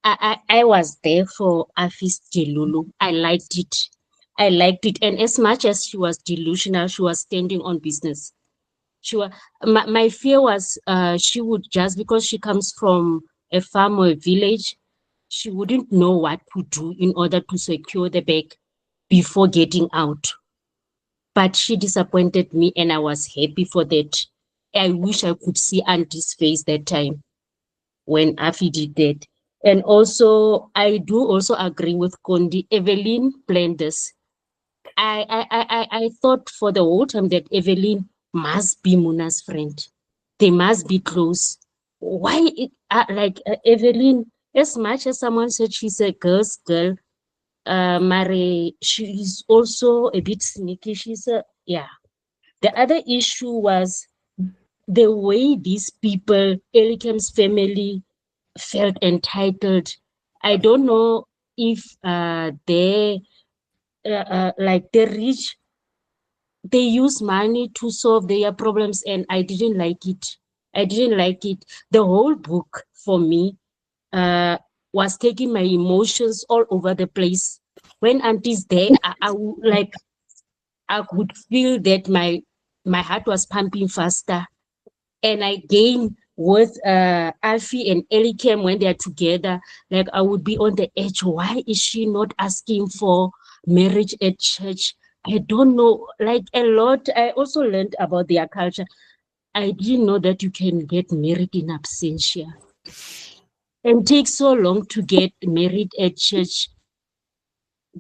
I was there for Afi's delulu. I liked it. I liked it. And as much as she was delusional, she was standing on business. My fear was she would, just because she comes from a farm or a village, she wouldn't know what to do in order to secure the bag before getting out. But she disappointed me, and I was happy for that. I wish I could see Auntie's face that time when Afi did that. And also, I do also agree with Kondi. Evelyn planned this. I thought for the whole time that Evelyn must be Muna's friend. They must be close. Why, Evelyn, as much as someone said she's a girl's girl, Mary, she's also a bit sneaky. Yeah. The other issue was the way these people, Elikem's family, felt entitled. I don't know if they rich, they use money to solve their problems, and I didn't like it. I didn't like it. The whole book for me was taking my emotions all over the place. When Auntie's there, I could feel that my heart was pumping faster, and I gained with Afi and Elikem when they're together. Like I would be on the edge. Why is she not asking for marriage at church? I don't know. Like a lot. I also learned about their culture. I didn't know that you can get married in absentia and take so long to get married at church.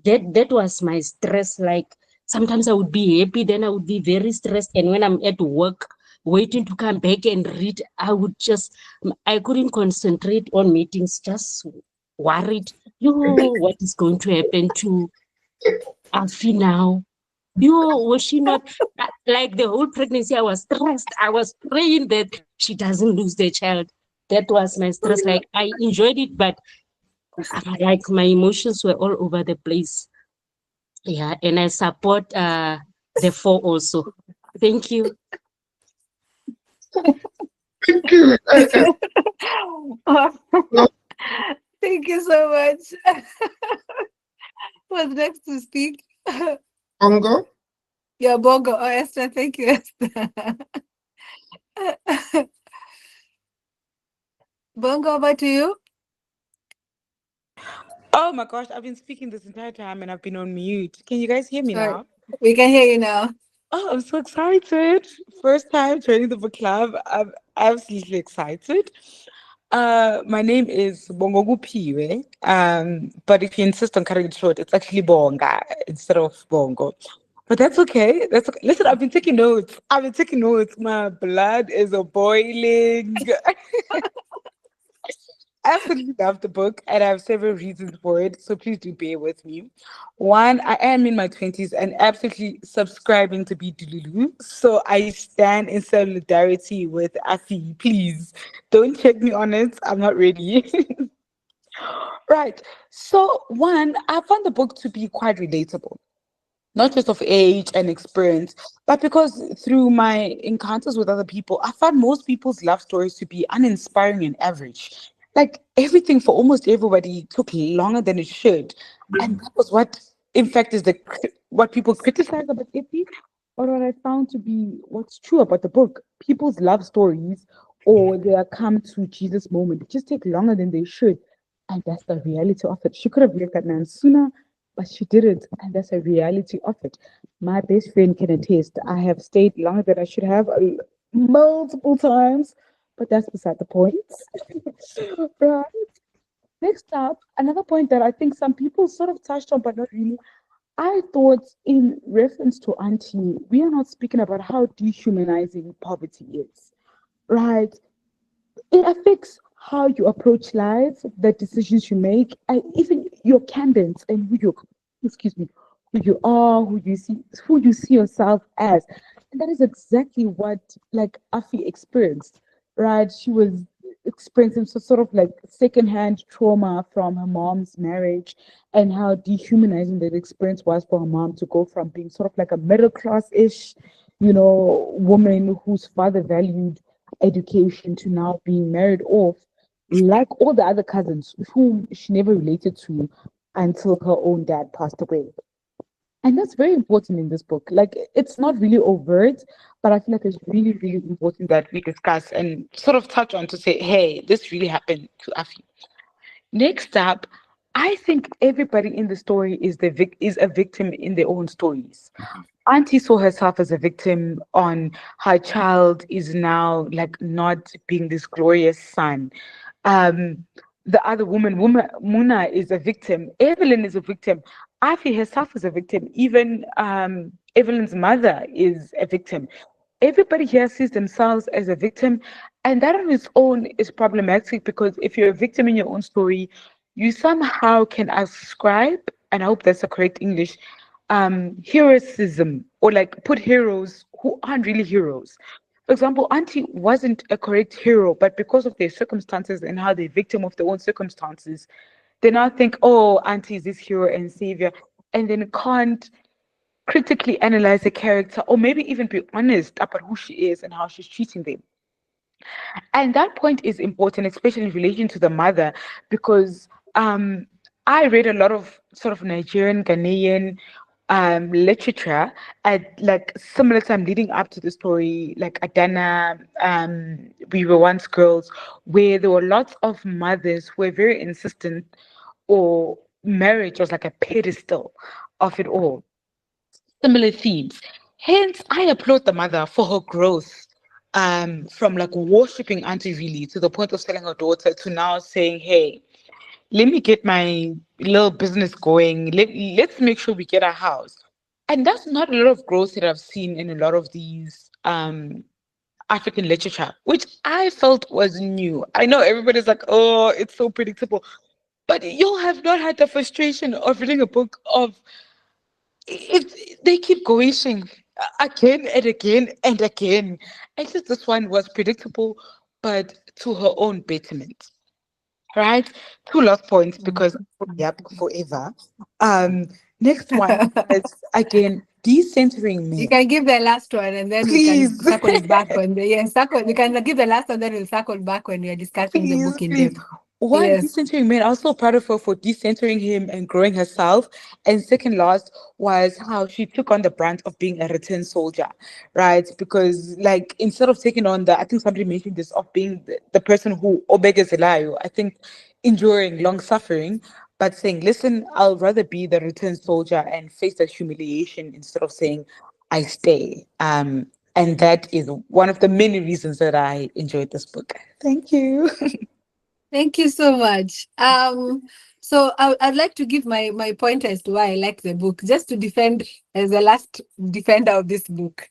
That was my stress. Like sometimes I would be happy, then I would be very stressed. And when I'm at work waiting to come back and read, I couldn't concentrate on meetings, just worried. What is going to happen to Afi now? Was she not like the whole pregnancy? I was stressed. I was praying that she doesn't lose the child. That was my stress. Like I enjoyed it, but like my emotions were all over the place. Yeah, and I support the four also. Thank you. Thank you. Thank you so much. Who's next to speak? Bongo? Yeah, Bongo. Oh, Esther, thank you, Esther. Bongo, over to you. Oh my gosh, I've been speaking this entire time and I've been on mute. Can you guys hear me Sorry. now? We can hear you now. Oh, I'm so excited. First time joining the book club. I'm absolutely excited. My name is Bongo Piwe. But if you insist on cutting it short, it's actually Bonga instead of Bongo. But that's okay. That's okay. Listen, I've been taking notes. My blood is boiling. I absolutely love the book and I have several reasons for it. So please do bear with me. One, I am in my 20s and absolutely subscribing to be Dululu. So I stand in solidarity with Afi. Please don't check me on it. I'm not ready. Right. So, one, I found the book to be quite relatable, not just of age and experience, but because through my encounters with other people, I found most people's love stories to be uninspiring and average. Like everything for almost everybody took longer than it should. And that was what, in fact, is what people criticize about Epi, or what I found to be what's true about the book. People's love stories or their come to Jesus moment just take longer than they should. And that's the reality of it. She could have left that man sooner, but she didn't, and that's a reality of it. My best friend can attest. I have stayed longer than I should have multiple times, but that's beside the point. Right. Next up, another point that I think some people sort of touched on, but not really. I thought, in reference to Auntie, we are not speaking about how dehumanizing poverty is, right? It affects how you approach life, the decisions you make, and even your cadence and excuse me, who you are, who you see yourself as. And that is exactly what like Afi experienced, right? She was experiencing sort of like secondhand trauma from her mom's marriage and how dehumanizing that experience was for her mom to go from being sort of like a middle class-ish, woman whose father valued education to now being married off, like all the other cousins whom she never related to until her own dad passed away. And that's very important in this book. Like, it's not really overt, but I feel like it's really, really important that we discuss and sort of touch on to say, hey, this really happened to Afi. Next up, I think everybody in the story is a victim in their own stories. Auntie saw herself as a victim on her child is now like not being this glorious son. Um, the other woman, Muna, is a victim. Evelyn is a victim. Afi herself is a victim. Even Evelyn's mother is a victim. Everybody here sees themselves as a victim, and that on its own is problematic because if you're a victim in your own story, you somehow can ascribe, and I hope that's the correct English, heroism, or like put heroes who aren't really heroes. For example, Auntie wasn't a correct hero, but because of their circumstances and how they're victim of their own circumstances, they now think, oh, Auntie is this hero and savior, and then can't critically analyze the character or maybe even be honest about who she is and how she's treating them. And that point is important, especially in relation to the mother, because I read a lot of sort of Nigerian, Ghanaian literature at like similar time leading up to the story, like Adana, We Were Once Girls, where there were lots of mothers who were very insistent, or marriage was like a pedestal of it all. Similar themes. Hence, I applaud the mother for her growth. From like worshipping Auntie really to the point of selling her daughter to now saying, hey, let me get my little business going. Let's make sure we get a house. And that's not a lot of growth that I've seen in a lot of these African literature, which I felt was new. I know everybody's like, oh, it's so predictable. But you'll have not had the frustration of reading a book of if they keep going again and again and again. At least this one was predictable, but to her own betterment. Right? Two last points because yep, forever. Next one is again decentering You men. can give the last one and then we can Please. circle it back on the circle. We can give the last one, then we'll circle back when we are discussing the book in Please. depth. One, Yes. decentering men. I'm so proud of her for decentering him and growing herself. And second last was how she took on the brunt of being a return soldier, right? Because like instead of taking on I think somebody mentioned this, of being the person who obegas Elayo, I think enduring long suffering, but saying, listen, I'll rather be the return soldier and face that humiliation instead of saying, I stay. And that is one of the many reasons that I enjoyed this book. Thank you. Thank you so much. So I'd like to give my point as to why I like the book, just to defend as the last defender of this book.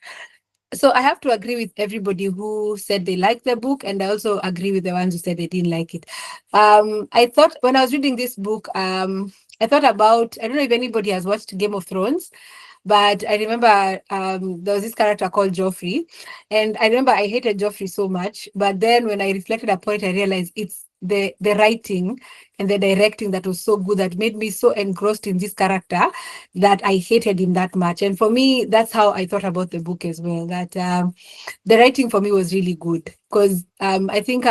So I have to agree with everybody who said they liked the book, and I also agree with the ones who said they didn't like it. I thought when I was reading this book, I thought about, I don't know if anybody has watched Game of Thrones, but I remember there was this character called Joffrey, and I remember I hated Joffrey so much. But then when I reflected upon it, I realized it's the writing and the directing that was so good that made me so engrossed in this character that I hated him that much. And for me, that's how I thought about the book as well. That the writing for me was really good because I think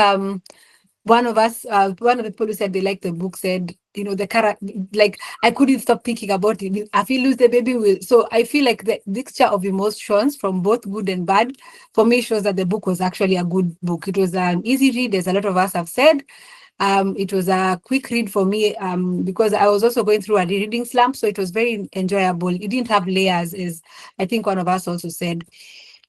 one of the people who said they liked the book said, the character, like I couldn't stop thinking about it. I feel lose the baby will. So I feel like the mixture of emotions from both good and bad for me shows that the book was actually a good book. It was an easy read, as a lot of us have said. It was a quick read for me because I was also going through a reading slump, so it was very enjoyable. It didn't have layers, as I think one of us also said.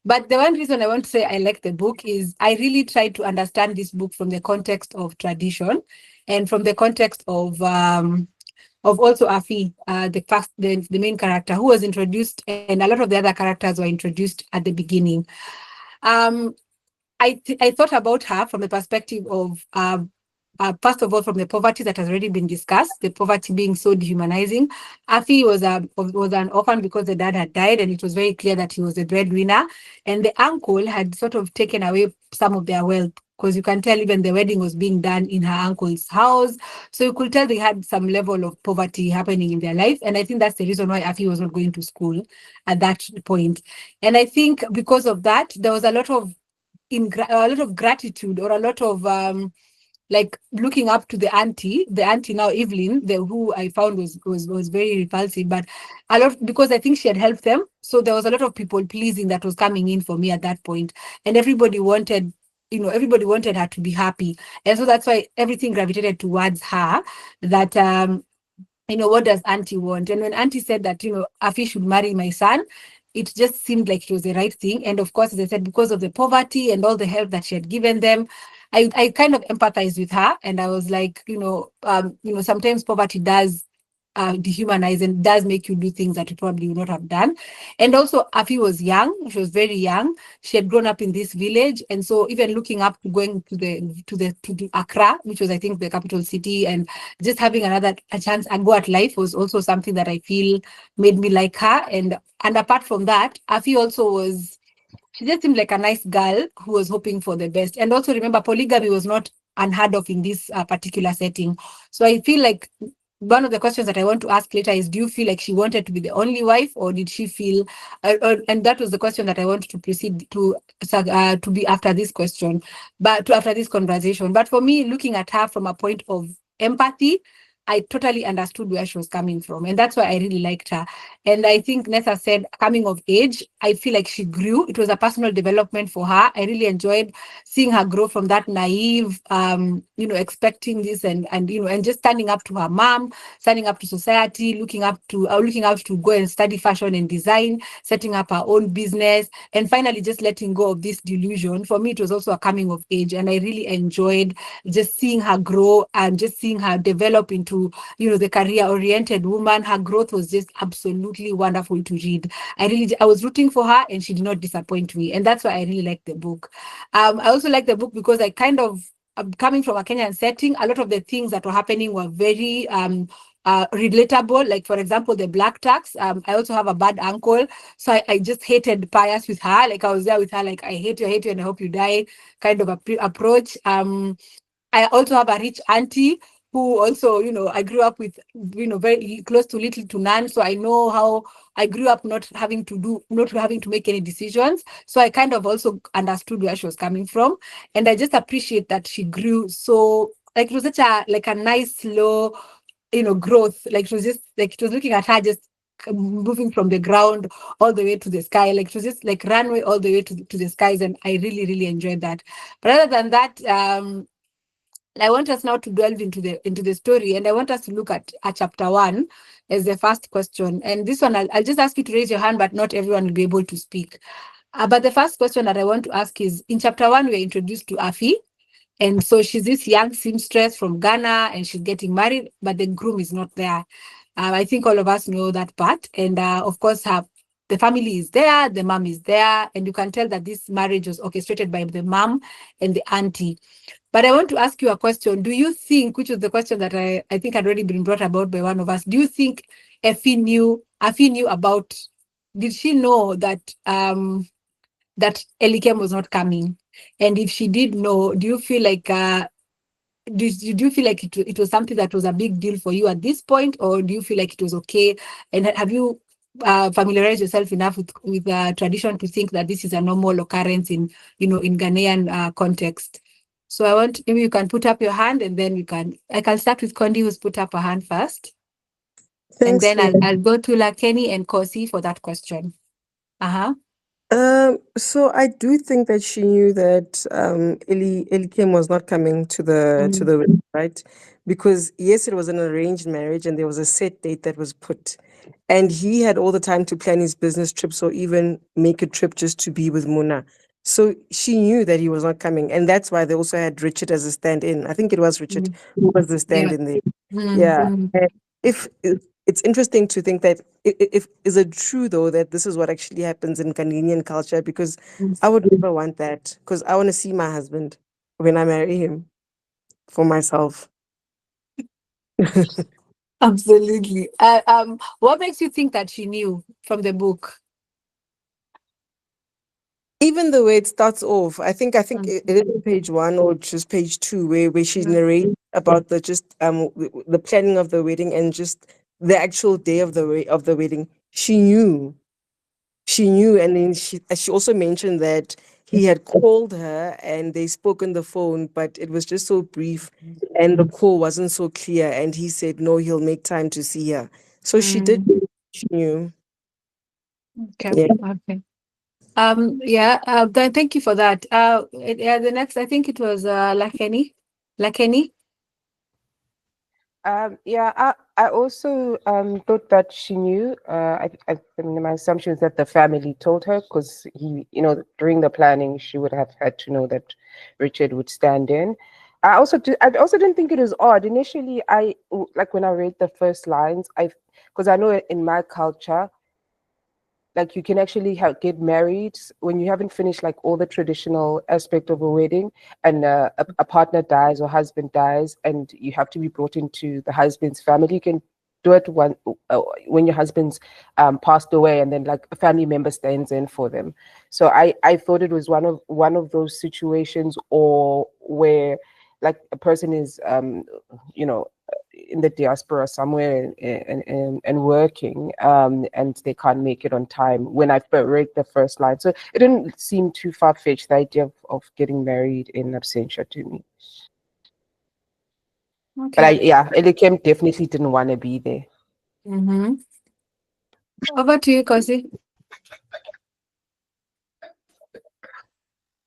But the one reason I want to say I like the book is I really tried to understand this book from the context of tradition and from the context of also Afi, the main character who was introduced, and a lot of the other characters were introduced at the beginning. I thought about her from the perspective of first of all, from the poverty that has already been discussed, the poverty being so dehumanizing. Afi was an orphan because the dad had died, and it was very clear that he was the breadwinner. And the uncle had sort of taken away some of their wealth, because you can tell even the wedding was being done in her uncle's house. So you could tell they had some level of poverty happening in their life. And I think that's the reason why Afi was not going to school at that point. And I think because of that, there was a lot of gratitude, or a lot of like looking up to the auntie now Evelyn, who I found was very repulsive, but a lot, because I think she had helped them. So there was a lot of people pleasing that was coming in for me at that point, and everybody wanted her to be happy, and so that's why everything gravitated towards her. That what does auntie want? And when auntie said that Afi should marry my son, it just seemed like it was the right thing. And of course, as I said, because of the poverty and all the help that she had given them, I kind of empathized with her, and I was like, sometimes poverty does dehumanize and does make you do things that you probably would not have done. And also, Afi was young; she was very young. She had grown up in this village, and so even looking up to going to Accra, which was, I think, the capital city, and just having a chance and go at life was also something that I feel made me like her. And apart from that, Afi also was. She just seemed like a nice girl who was hoping for the best. And also remember, polygamy was not unheard of in this particular setting. So I feel like one of the questions that I want to ask later is, do you feel like she wanted to be the only wife, or did she feel, and that was the question that I wanted to proceed to be after this question, after this conversation. But for me, looking at her from a point of empathy, I totally understood where she was coming from. And that's why I really liked her. And I think Nessa said, coming of age, I feel like she grew. It was a personal development for her. I really enjoyed seeing her grow from that naive, expecting this and just standing up to her mom, standing up to society, looking out to go and study fashion and design, setting up her own business, and finally just letting go of this delusion. For me, it was also a coming of age. And I really enjoyed just seeing her grow and just seeing her develop into, the career-oriented woman. Her growth was just absolutely wonderful to read. I was rooting for her, and she did not disappoint me, and that's why I really liked the book. I also like the book because I kind of, coming from a Kenyan setting, a lot of the things that were happening were very relatable. Like, for example, the black tax. I also have a bad uncle, so I just hated Pious with her. Like, I was there with her, like, I hate you, and I hope you die, kind of approach. I also have a rich auntie who also, I grew up with, very close to little to none. So I know how I grew up not having to make any decisions. So I kind of also understood where she was coming from. And I just appreciate that she grew. So like, it was such a nice, slow, growth. Like, it was looking at her just moving from the ground all the way to the sky. Like, it was just like runway all the way to the skies. And I really, really enjoyed that. But other than that, I want us now to delve into the story, and I want us to look at chapter 1 as the first question. And this one, I'll just ask you to raise your hand, but not everyone will be able to speak. But the first question that I want to ask is, in chapter 1, we're introduced to Afi. And so she's this young seamstress from Ghana, and she's getting married, but the groom is not there. I think all of us know that part. And of course, the family is there, the mom is there, and you can tell that this marriage was orchestrated by the mom and the auntie. But I want to ask you a question. Do you think, which is the question that I think had already been brought about by one of us, do you think Afi knew about, did she know that that Elikem was not coming? And if she did know, do you feel like do you feel like it was something that was a big deal for you at this point, or do you feel like it was okay? And have you familiarized yourself enough with tradition to think that this is a normal occurrence in Ghanaian context? So maybe you can put up your hand, and then I can start with Kondi, who's put up her hand first. Thanks, and then Leah. I'll go to Lakeni and Kgosi for that question. So I do think that she knew that Elikem was not coming to the wedding, right? Because yes, it was an arranged marriage and there was a set date that was put. And he had all the time to plan his business trips or even make a trip just to be with Muna. So she knew that he was not coming. And that's why they also had Richard as a stand-in. I think it was Richard who was the stand-in there. Yeah. And if it's interesting to think that if is it true though that this is what actually happens in Ghanaian culture, because I would never want that, because I want to see my husband when I marry him for myself. Absolutely. What makes you think that she knew from the book? Even the way it starts off, I think it is page 1 or just page 2 where she narrates about the planning of the wedding and just the actual day of the wedding. She knew, and then she also mentioned that he had called her and they spoke on the phone, but it was just so brief and the call wasn't so clear. And he said no, he'll make time to see her. So she knew. Okay. Yeah. Okay. Thank you for that. The next, I think it was Lakeni. Lakeni. I also thought that she knew. I mean, my assumption is that the family told her, because during the planning she would have had to know that Richard would stand in. I also didn't think it was odd initially. When I read the first lines, because I know in my culture, like, you can actually get married when you haven't finished like all the traditional aspect of a wedding, and a partner dies or husband dies, and you have to be brought into the husband's family. You can do it when your husband's passed away, and then like a family member stands in for them. So I thought it was one of those situations, or where like a person is in the diaspora somewhere and working, and they can't make it on time, when I read the first line. So it didn't seem too far-fetched, the idea of getting married in absentia, to me. But Okay. Elikem definitely didn't want to be there. Mm-hmm. Over to you, Kgosi.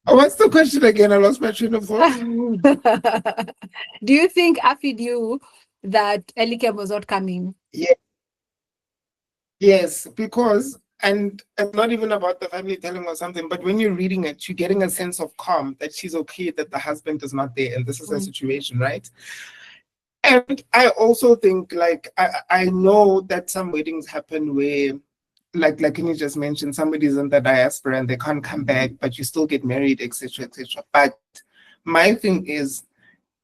What's the question again? I lost my train of thought. Do you think Afi knew that Elikem was not coming? Yeah. Yes, because and it's not even about the family telling or something, but when you're reading it, you're getting a sense of calm that she's okay that the husband is not there and this is a situation, right? And I also think like I know that some weddings happen where like you just mentioned, somebody's in the diaspora and they can't come back, but you still get married, etc., etc. But my thing is,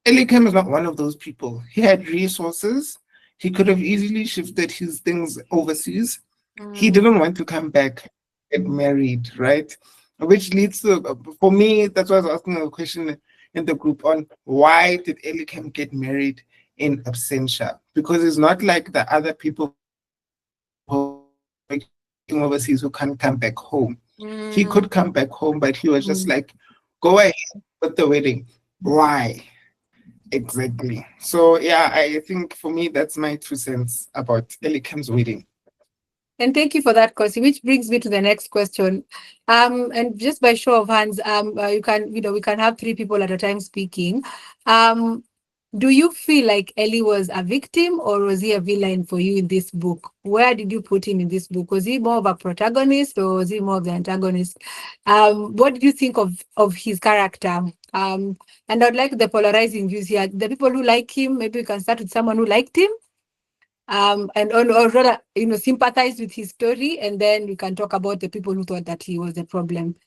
Elikem is not one of those people. He had resources. He could have easily shifted his things overseas. He didn't want to come back and get married, right? Which leads to, for me, that's why I was asking a question in the group on why did Elikem get married in absentia? Because it's not like the other people overseas who can't come back home. He could come back home, but he was just like, go ahead with the wedding. Why? Exactly. So yeah, I think for me that's my 2 cents about Elikem's wedding. And thank you for that, Kgosi, which brings me to the next question. And just by show of hands, we can have 3 people at a time speaking. Do you feel like Eli was a victim or was he a villain for you in this book? Where did you put him in this book? Was he more of a protagonist or was he more of the antagonist? What did you think of his character? And I'd like the polarizing views here. The people who like him, maybe we can start with someone who liked him. Or rather, sympathize with his story, and then we can talk about the people who thought that he was a problem.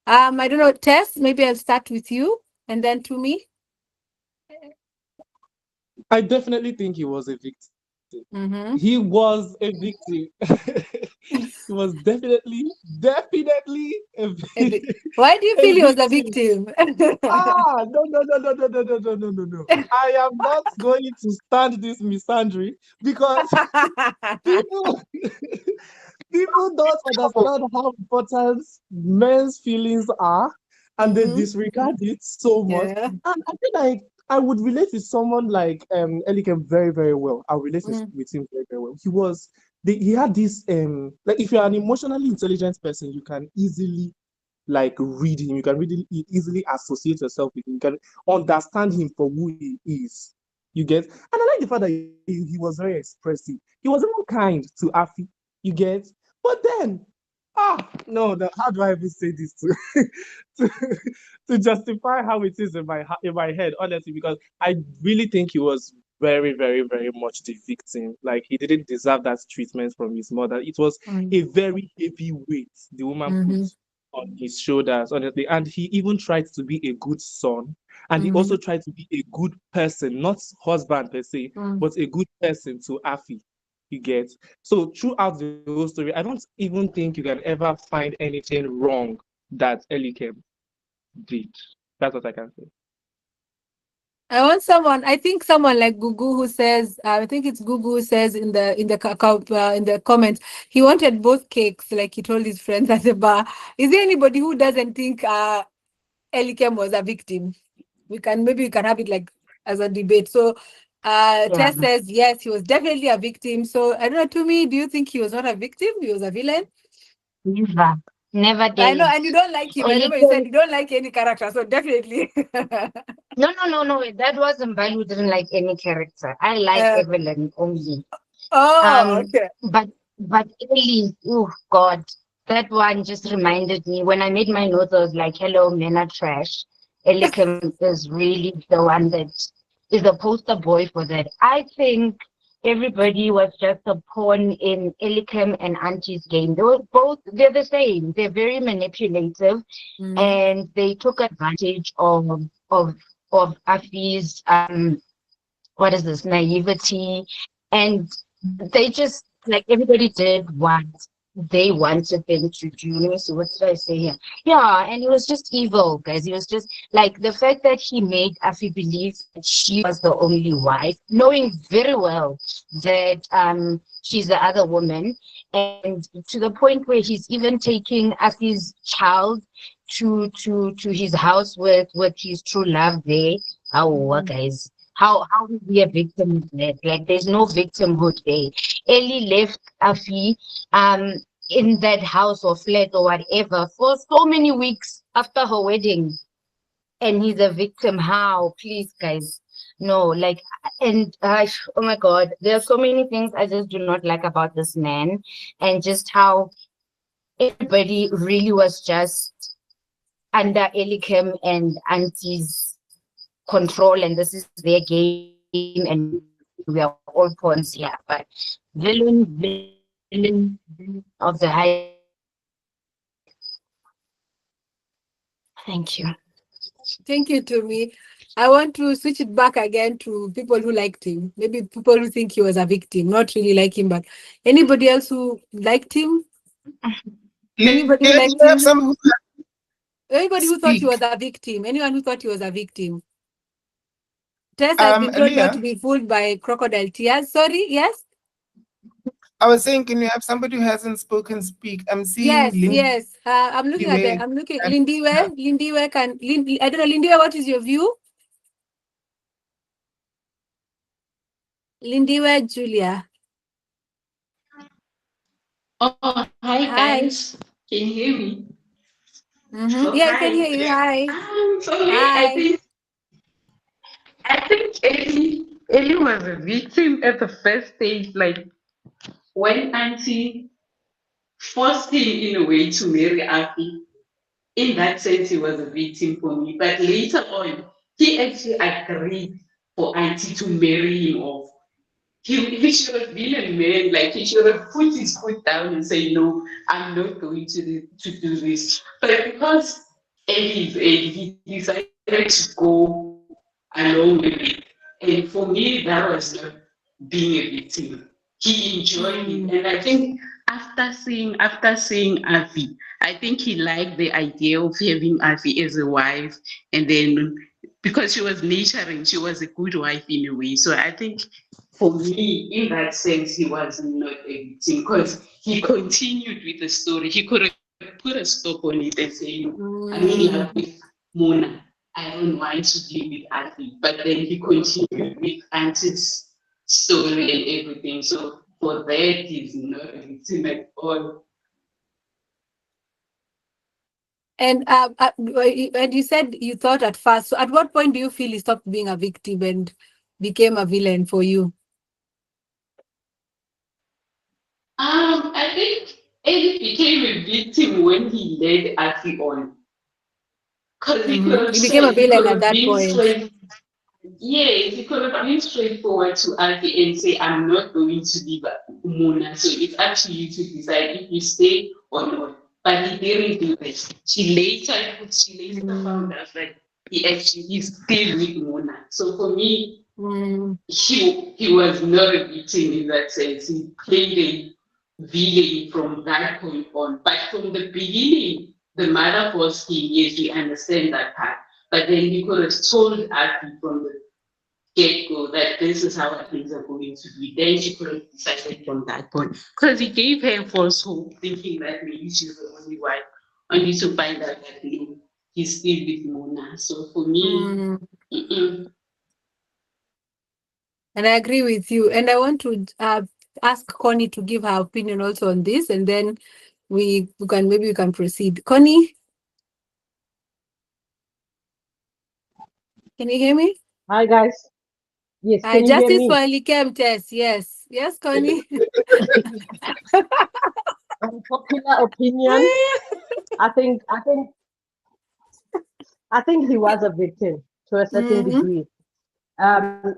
I don't know, Tess, maybe I'll start with you, and then to me. I definitely think he was a victim. Mm-hmm. He was a victim. He was definitely a Why do you a feel he was a victim. victim? No. I am not going to stand this misandry because people people don't understand how important men's feelings are and they disregard it so much. Yeah. And I feel like I would relate with someone like Elikem very, very well. I relate with him very, very well. He had this like if you're an emotionally intelligent person, you can easily like read him, you can really easily associate yourself with him, you can understand him for who he is. You get? And I like the fact that he was very expressive. He was even kind to Afi. You get? But then, no, how do I even say this to, to justify how it is in my head, honestly, because I really think he was very, very, very much the victim. Like he didn't deserve that treatment from his mother. It was a very heavy weight the woman put on his shoulders, honestly. And he even tried to be a good son. And he also tried to be a good person, not husband per se, but a good person to Afi. You get? So throughout the whole story, I don't even think you can ever find anything wrong that Elikem did. That's what I can say. I think someone like Gugu who says, I think it's Gugu who says in the comments, he wanted both cakes, like he told his friends at the bar. Is there anybody who doesn't think Elikem was a victim? Maybe we can have it like as a debate. So Tess says yes, he was definitely a victim. So I don't know, to me, do you think he was not a victim? He was a villain? Never did. I know, and you don't like him. I remember you said you don't like any character, so definitely. No. That wasn't Bali who didn't like any character. I like Evelyn only. Okay. But Ellie, oh God, that one just reminded me. When I made my notes, I was like, hello, men are trash. Elikem is really the one that is a poster boy for that. I think everybody was just a pawn in Elikem and Auntie's game. They're the same. They're very manipulative and they took advantage of Afi's what is this, naivety, and they just like everybody did what they wanted them to do. So what did I say here? Yeah, and it was just evil, guys. It was just like the fact that he made Afi believe that she was the only wife, knowing very well that she's the other woman, and to the point where he's even taking Afi's child to his house with his true love there. Guys, how is he a victim of that? Like, there's no victimhood there. Ellie left Afi in that house or flat or whatever for so many weeks after her wedding, and he's a victim. How? Please, guys. No, like, and oh my God, there are so many things I just do not like about this man, and just how everybody really was just under Elikem and Auntie's control, and this is their game, and we are all pawns here. But villain of the highest order. Thank you. Thank you, Tumi. I want to switch it back again to people who liked him. Maybe people who think he was a victim, not really like him, but anybody else who liked him? Anybody who liked him? Anybody who thought he was a victim? Anyone who thought he was a victim? Tess has been told not to be fooled by crocodile tears. Sorry, yes? I was saying, can you have somebody who hasn't spoken speak? I'm seeing Yes. I'm looking at the. I'm looking. Lindiwe. I don't know, Lindiwe. What is your view? Lindiwe, Julia. Oh, hi guys. Can you hear me? Mm-hmm. Yeah, I can hear you. Hi. Sorry, Hi. I think Ellie was a victim at the first stage, like when Auntie forced him in a way to marry Afi. In that sense, he was a victim for me. But later on, he actually agreed for Auntie to marry him off. He should have been a man, like he should have put his foot down and say, no, I'm not going to do this. But because Eddie is Eddie, he decided to go along with it. And for me, that was not being a victim. He enjoyed it. And I think after seeing Afi, I think he liked the idea of having Afi as a wife. And then because she was nurturing, she was a good wife in a way. So I think for me, in that sense, he was not a victim because he continued with the story. He could have put a stop on it and say, I'm in love with Mona. I don't want to deal with Auntie. But then he continued with Auntie's story and everything. So for that, he's not a victim at all. And you said you thought at first. So at what point do you feel he stopped being a victim and became a villain for you? I think Eddie became a victim when he led Afi on. Because He became a villain at that point. Yes, he could have been straightforward to Afi and say, I'm not going to leave Mona. So it's up to you to decide if you stay or not. But he didn't do that. She later found out that he's still with Mona. So for me, he was not a victim in that sense. He played a villain from that point on. But from the beginning, the mother forced him. Yes, we understand that part. But then he could have told Afi from the get-go that this is how things are going to be. Then she could have decided from that point. Because he gave her false hope, thinking that maybe she's the only wife, only to find out that no, he's still with Mona. So for me, And I agree with you. And I want to ask Connie to give her opinion also on this, and then we can proceed. Connie, can you hear me? Hi guys. Yes, Hi, can you hear justice me? for Elikem test. Yes, Connie. Unpopular opinion. I think he was a victim to a certain degree.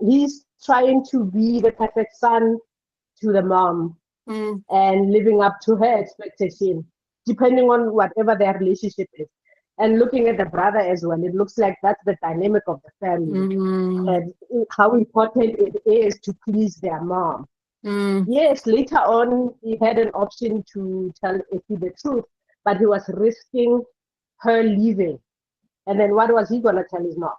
He's trying to be the perfect son to the mom and living up to her expectation, depending on whatever their relationship is. And looking at the brother as well, it looks like that's the dynamic of the family and how important it is to please their mom. Yes, later on, he had an option to tell Effie the truth, but he was risking her leaving. And then what was he going to tell his mom?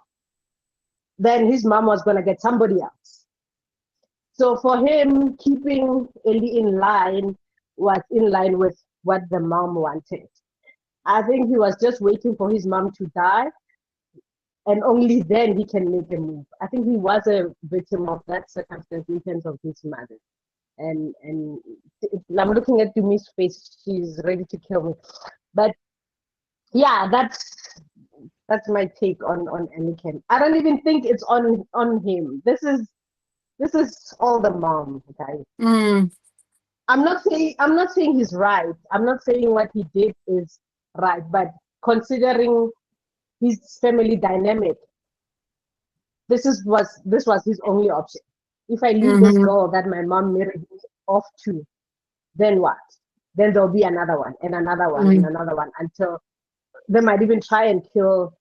Then his mom was going to get somebody else. So for him, keeping Ellie in line was in line with what the mom wanted. I think he was just waiting for his mom to die and only then he can make a move. I think he was a victim of that circumstance in terms of his mother. And I'm looking at Dumi's face; she's ready to kill me. But yeah, that's my take on Elikem. I don't even think it's on him. This is all the mom, guys. I'm not saying he's right. I'm not saying what he did is right, but considering his family dynamic, this was his only option. If I leave this girl that my mom married me off to, then what? Then there'll be another one and another one and another one until they might even try and kill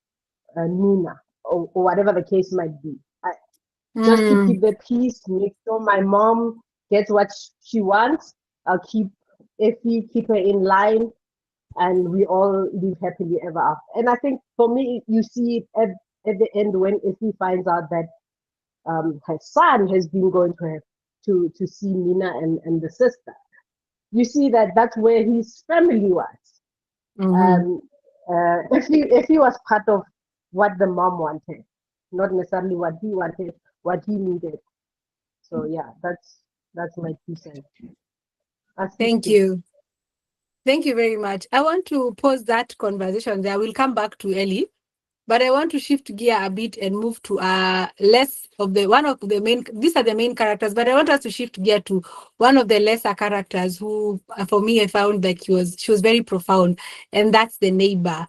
Nina or whatever the case might be. Just to keep the peace, make sure my mom gets what she wants. I'll keep Effie, keep her in line, and we all live happily ever after. And I think for me, you see it at the end when Effie finds out that her son has been going to her to see Nina and the sister. You see that that's where his family was. If he was part of what the mom wanted, not necessarily what he wanted, what he needed. So yeah, that's my 2 cents. Thank you. Thank you very much. I want to pause that conversation there. We'll come back to Ellie, but I want to shift gear a bit and move to less of the one of the main. These are the main characters, but I want us to shift gear to one of the lesser characters who, for me, I found like she was very profound, and that's the neighbor.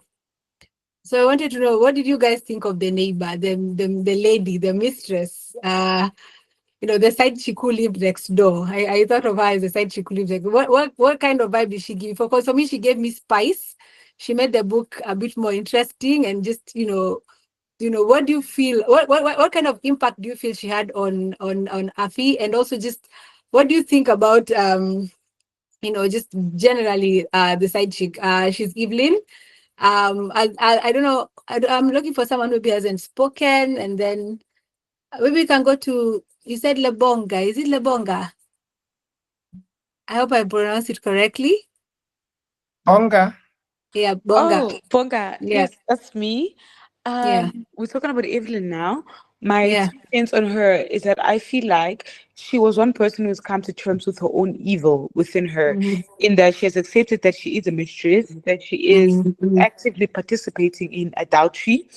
So I wanted to know, what did you guys think of the neighbor, the lady, the mistress? The side chick who lived next door. I thought of her as the side chick who lived next door. What kind of vibe did she give? Because for me, she gave me spice. She made the book a bit more interesting and just, what do you feel? What kind of impact do you feel she had on Afi? And also just what do you think about just generally the side chick? She's Evelyn. I don't know. I'm looking for someone who maybe hasn't spoken, and then maybe we can go to, you said Lebonga. Is it Lebonga? I hope I pronounced it correctly. Bonga. Yeah, Bonga. Oh, Bonga. Yeah. Yes, that's me. Yeah. We're talking about Evelyn now. My 2 cents on her is that I feel like she was one person who's come to terms with her own evil within her, in that she has accepted that she is a mistress, that she is actively participating in adultery,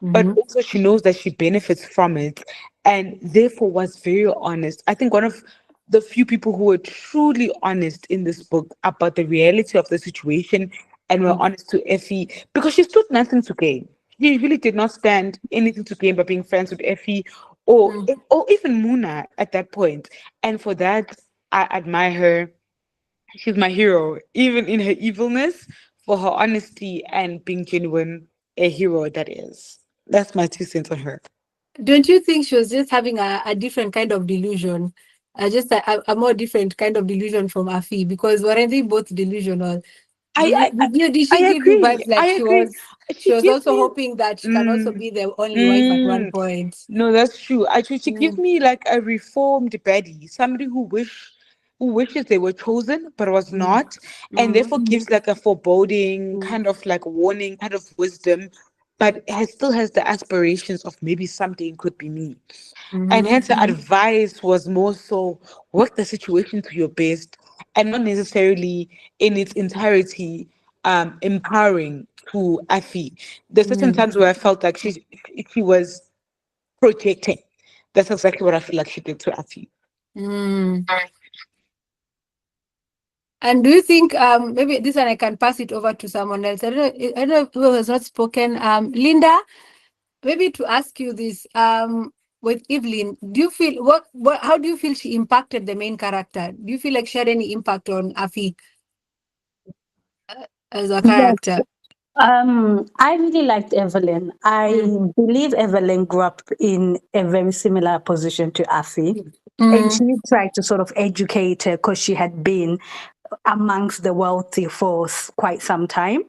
but also she knows that she benefits from it and therefore was very honest. I think one of the few people who were truly honest in this book about the reality of the situation and were honest to Effie, because she stood nothing to gain. She really did not stand anything to gain by being friends with Effie or even Muna at that point. And for that, I admire her. She's my hero, even in her evilness, for her honesty and being genuine, a hero that is. That's my 2 cents on her. Don't you think she was just having a different kind of delusion? Just a more different kind of delusion from Afi, because weren't they both delusional? Did she give you vibes like she was also hoping that she can also be the only wife at one point? No, that's true. Actually, she gives me like a reformed Betty, somebody who wishes they were chosen but was not, and therefore gives like a foreboding kind of like warning, kind of wisdom, but still has the aspirations of maybe someday it could be me. And hence the advice was more so work the situation to your best and not necessarily in its entirety empowering to Afi. There's certain times where I felt like she was projecting. That's exactly what I feel like she did to Afi. And do you think maybe this one I can pass it over to someone else? I don't know if who has not spoken. Linda, maybe to ask you this. With Evelyn, do you feel how do you feel she impacted the main character? Do you feel like she had any impact on Afi as a character? I really liked Evelyn. I believe Evelyn grew up in a very similar position to Afi. And she tried to sort of educate her because she had been amongst the wealthy for quite some time.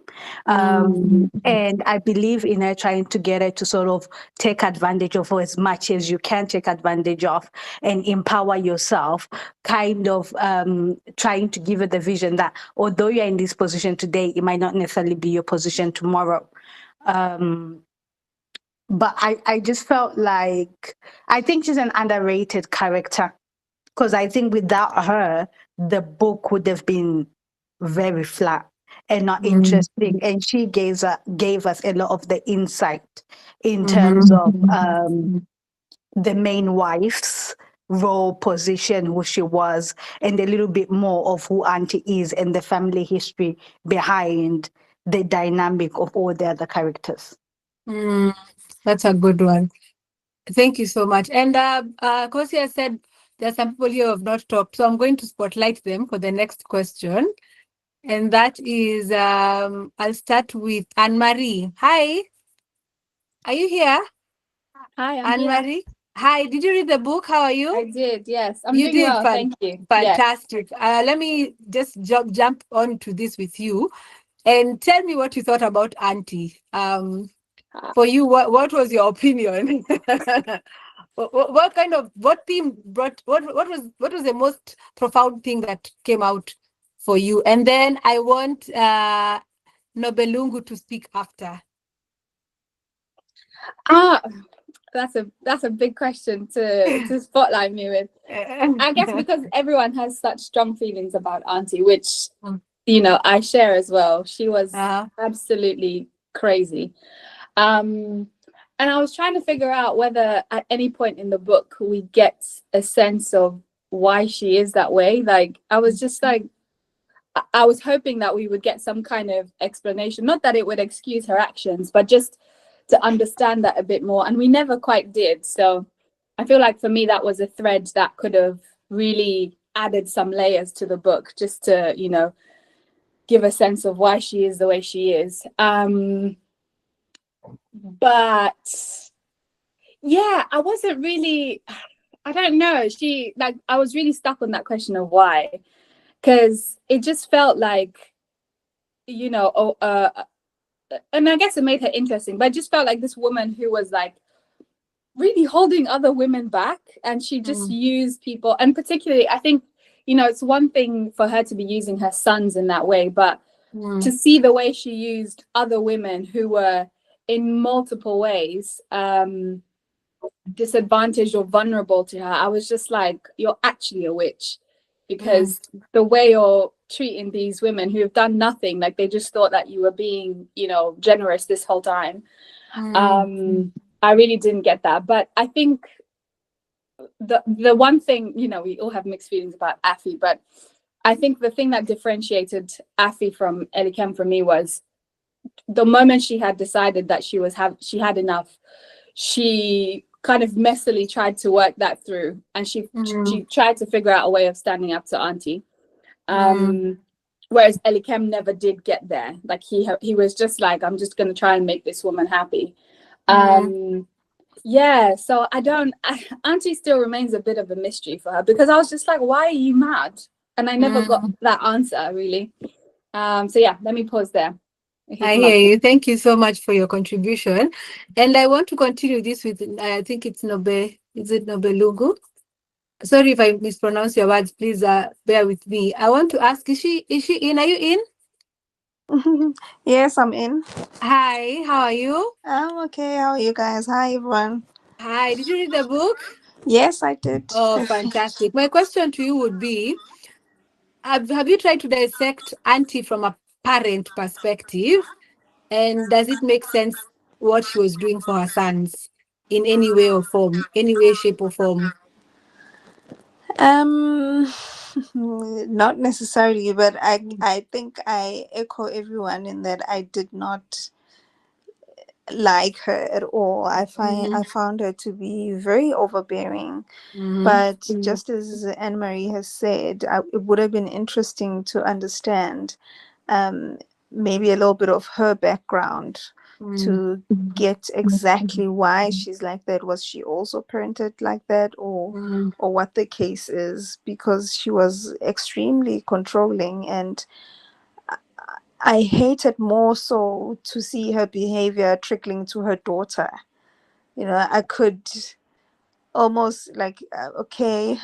And I believe in her trying to get her to sort of take advantage of as much as you can take advantage of and empower yourself, kind of trying to give her the vision that although you're in this position today, it might not necessarily be your position tomorrow. but I just felt like I think she's an underrated character, because I think without her, the book would have been very flat and not interesting. And she gave us a lot of the insight in terms of the main wife's role, position, who she was, and a little bit more of who Auntie is and the family history behind the dynamic of all the other characters. That's a good one. Thank you so much. And Kgosi has said there are some people here who have not talked, so I'm going to spotlight them for the next question. And that is, I'll start with Anne-Marie. Hi. Are you here? Hi, I'm here. Anne-Marie. Hi, did you read the book? How are you? I did, yes. I'm You doing did well, thank you. Yes. fantastic. Let me just jump on to this with you and tell me what you thought about Auntie. For you, what was your opinion? What theme brought what was the most profound thing that came out for you? And then I want Nobelungu to speak after. That's a big question to spotlight me with. I guess because everyone has such strong feelings about Auntie, which I share as well. She was absolutely crazy. And I was trying to figure out whether at any point in the book we get a sense of why she is that way. Like I was just like, I was hoping that we would get some kind of explanation, not that it would excuse her actions, but just to understand that a bit more. And we never quite did. So I feel like for me, that was a thread that could have really added some layers to the book, just to, give a sense of why she is the way she is. But yeah, I wasn't really, I don't know. I was really stuck on that question of why, because it just felt like, and I guess it made her interesting, but I just felt like this woman who was like really holding other women back, and she just used people. And particularly, I think, it's one thing for her to be using her sons in that way, but to see the way she used other women who were in multiple ways disadvantaged or vulnerable to her, I was just like, you're actually a witch, because the way you're treating these women who have done nothing, like they just thought that you were being, generous this whole time. I really didn't get that. But I think the one thing, we all have mixed feelings about Afi, but I think the thing that differentiated Afi from Elikem for me was the moment she had decided that she had enough, she kind of messily tried to work that through, and she tried to figure out a way of standing up to Auntie. Whereas Elikem never did get there. Like he was just like, I'm just going to try and make this woman happy. Yeah, so Auntie still remains a bit of a mystery for her, because I was just like, why are you mad? And I never got that answer, really. So yeah, let me pause there. I hear you. Thank you so much for your contribution. And I want to continue this with, I think it's Nobelungu? Sorry if I mispronounce your words, please bear with me. I want to ask, is she in? Are you in? Yes, I'm in. Hi, how are you? I'm okay. How are you guys? Hi, everyone. Hi, did you read the book? Yes, I did. Oh, fantastic. My question to you would be, have you tried to dissect Auntie from a parent perspective? And does it make sense what she was doing for her sons in any way or form, any way, shape or form? Not necessarily, but I think I echo everyone in that I did not like her at all. I found her to be very overbearing. But just as Anne-Marie has said, it would have been interesting to understand maybe a little bit of her background to get exactly why she's like that. Was she also parented like that, or what the case is? Because she was extremely controlling, and I hated more so to see her behavior trickling to her daughter. I could almost like, okay,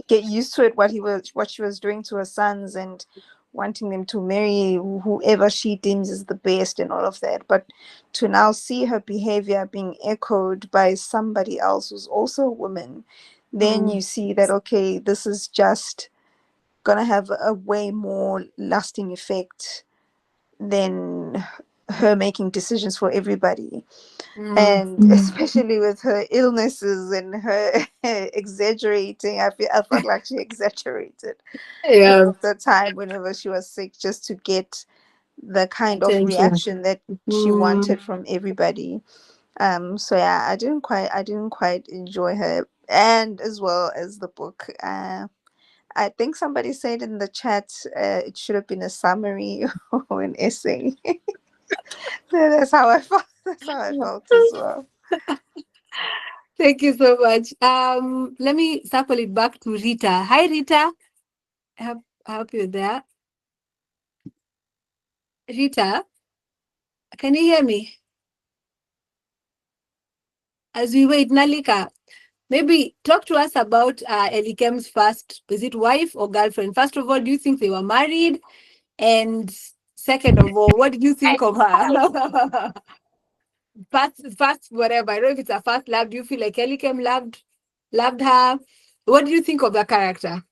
get used to it, what she was doing to her sons, and wanting them to marry whoever she deems is the best and all of that. But to now see her behavior being echoed by somebody else who's also a woman, then you see that, okay, this is just gonna have a way more lasting effect than her making decisions for everybody. And especially with her illnesses and her exaggerating, I felt like she exaggerated Yeah. of the time whenever she was sick, just to get the kind of Attention. reaction that she wanted from everybody. So yeah, I didn't quite enjoy her, and as well as the book. I think somebody said in the chat it should have been a summary or an essay. That's how I felt. That's how I felt as well. Thank you so much. Let me circle it back to Rita. Hi, Rita. I hope you're there. Rita, can you hear me? As we wait, Nalika, maybe talk to us about Elikem's first, is it wife or girlfriend? First of all, do you think they were married? And second of all, what did you think of her? first, whatever. I don't know if it's a first love. Do you feel like Elikem loved her? What do you think of the character?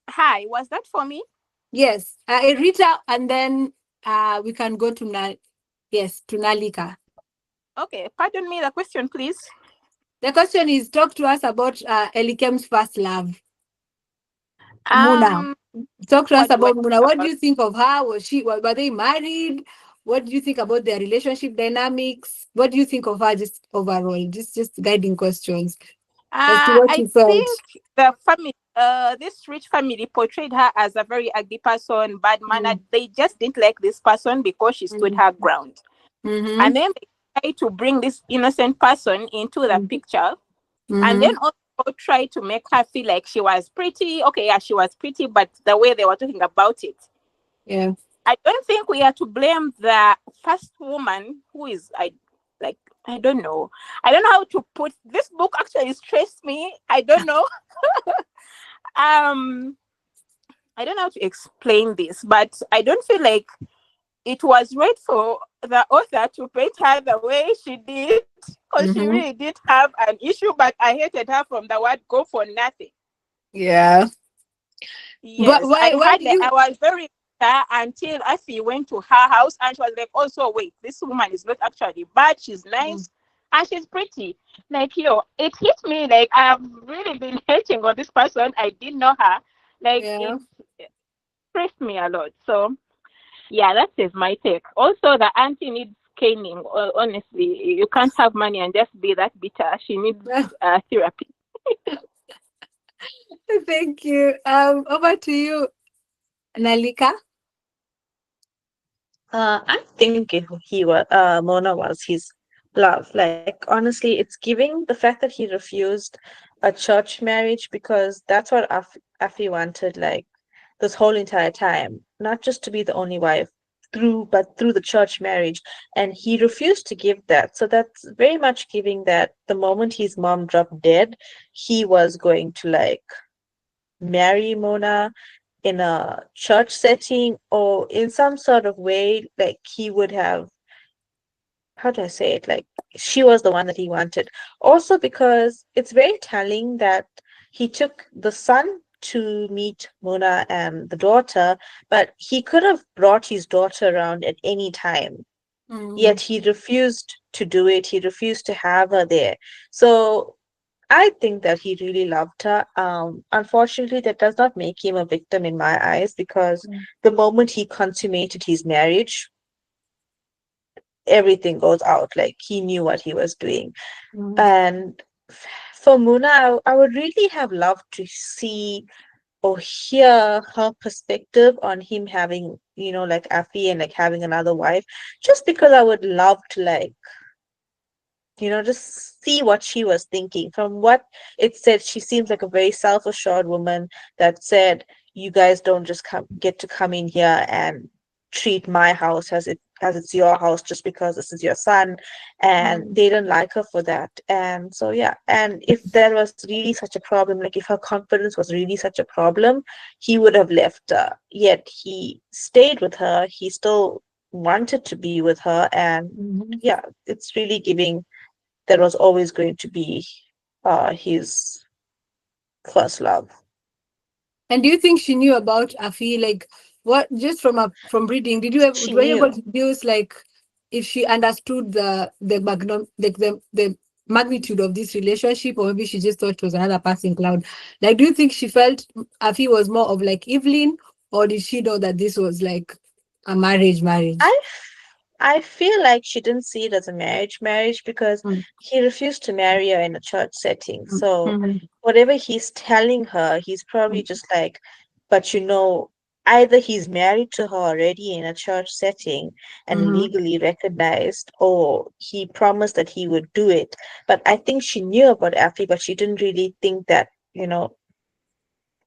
Hi, was that for me? Yes, Rita, and then we can go to to Nalika. Okay, pardon me, the question, please. The question is, talk to us about Elikem's first love. Muna. Talk to us about Muna. What do you think of her? Were they married? What do you think about their relationship dynamics? What do you think of her just overall? Just guiding questions as to what I you felt. think the family, this rich family portrayed her as a very ugly person, bad mannered. They just didn't like this person because she stood her ground. And then they tried to bring this innocent person into the picture. And then also try to make her feel like she was pretty. Okay, yeah, she was pretty, but the way they were talking about it. Yeah. I don't think we are to blame the first woman who is, I don't know. I don't know how to put this book actually stressed me. I don't know. I don't know how to explain this, but I don't feel like it was right for the author to paint her the way she did, because she really did have an issue, but I hated her from the word go for nothing. Yeah. Yes, why I was very sad until Afi went to her house and she was like, also, wait, this woman is not actually bad. She's nice and she's pretty. Like, it hit me like I've really been hating on this person. I didn't know her. Like, it stressed me a lot. So, yeah, that is my take. Also, the auntie needs caning. Honestly, you can't have money and just be that bitter. She needs therapy. Thank you. Over to you, Nalika. I think he was Mona was his love. Like honestly, it's giving the fact that he refused a church marriage, because that's what Afi wanted. Like this whole entire time, not just to be the only wife but through the church marriage, and he refused to give that. So that's very much giving that the moment his mom dropped dead, he was going to like marry Mona in a church setting or in some sort of way. Like he would have, how do I say it, like she was the one that he wanted. Also because it's very telling that he took the son to meet Mona and the daughter, but he could have brought his daughter around at any time. Yet he refused to do it. He refused to have her there. So I think that he really loved her. Unfortunately, that does not make him a victim in my eyes, because the moment he consummated his marriage, everything goes out. Like he knew what he was doing. And for Muna, I would really have loved to see or hear her perspective on him having, like Afi and like having another wife, just because I would love to like, just see what she was thinking. From what it said, she seems like a very self-assured woman that said, you guys don't just get to come in here and treat my house as it's your house just because this is your son, and they didn't like her for that. And so yeah, and if there was really such a problem, like if her confidence was really such a problem, he would have left her. Yet he stayed with her. He still wanted to be with her, and yeah, it's really giving that was always going to be his first love. And do you think she knew about Afi? Like, what, just from reading, She were you able knew. to deduce, like, if she understood the magnitude of this relationship, or maybe she just thought it was another passing cloud? Like, do you think she felt Afi was more of like Evelyn, or did she know that this was like a marriage? I feel like she didn't see it as a marriage because he refused to marry her in a church setting. So whatever he's telling her, he's probably just like, but either he's married to her already in a church setting and legally recognized, or he promised that he would do it. But I think she knew about Afi, but she didn't really think that,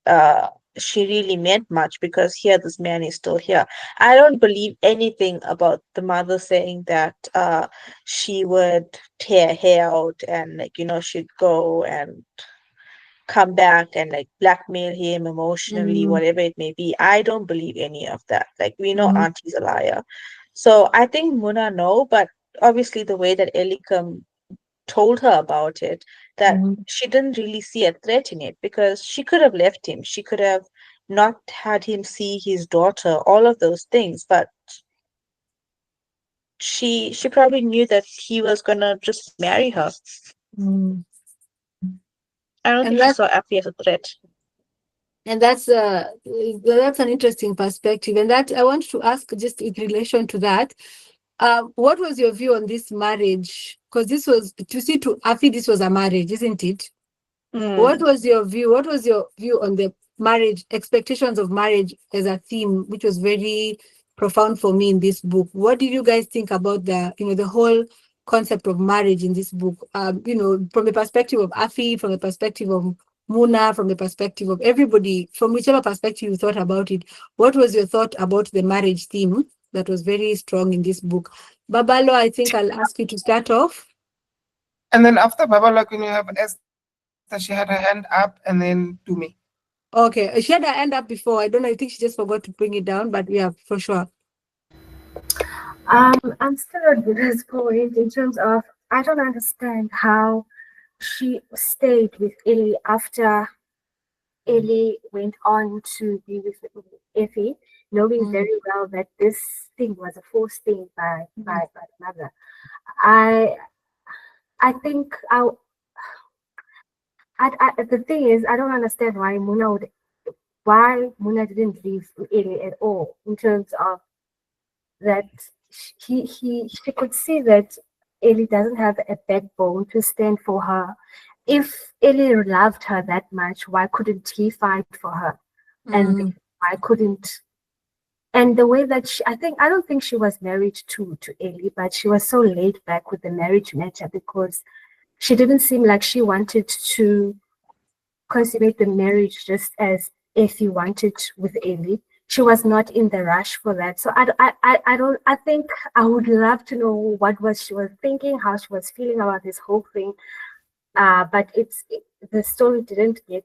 uh, she really meant much, because here this man is still here. I don't believe anything about the mother saying that she would tear her hair out and, like, she'd go and come back and like blackmail him emotionally, whatever it may be. I don't believe any of that. Like, we know Auntie's a liar. So I think Muna know, but obviously the way that Elikem told her about it, that she didn't really see a threat in it, because she could have left him. She could have not had him see his daughter, all of those things. But she probably knew that he was gonna just marry her. I don't think she saw Afi as a threat. And that's an interesting perspective. And that I want to ask, just in relation to that, what was your view on this marriage? Because this was, to see, to Afi, this was a marriage, isn't it? What was your view? What was your view on the marriage, expectations of marriage as a theme, which was very profound for me in this book? What did you guys think about the whole concept of marriage in this book? From the perspective of Afi, from the perspective of Muna, from the perspective of everybody, from whichever perspective you thought about it, what was your thought about the marriage theme that was very strong in this book? Babalo, I think I'll ask you to start off. And then after Babalo, can you have Esther? She had her hand up, and then to me. Okay, she had her hand up before. I don't know. I think she just forgot to bring it down, but yeah, for sure. I'm still at this point in terms of, I don't understand how she stayed with Ellie after Ellie went on to be with Effie, knowing very well that this thing was a forced thing by the mother. I think the thing is, I don't understand why Muna didn't leave Ellie at all, in terms of that she could see that Ellie doesn't have a backbone to stand for her. If Ellie loved her that much, why couldn't he fight for her? And why couldn't? And the way that I don't think she was married to Ellie, but she was so laid back with the marriage matter, because she didn't seem like she wanted to consummate the marriage just as Effie wanted with Ellie. She was not in the rush for that. So I think I would love to know what she was thinking, how she was feeling about this whole thing. But the story didn't get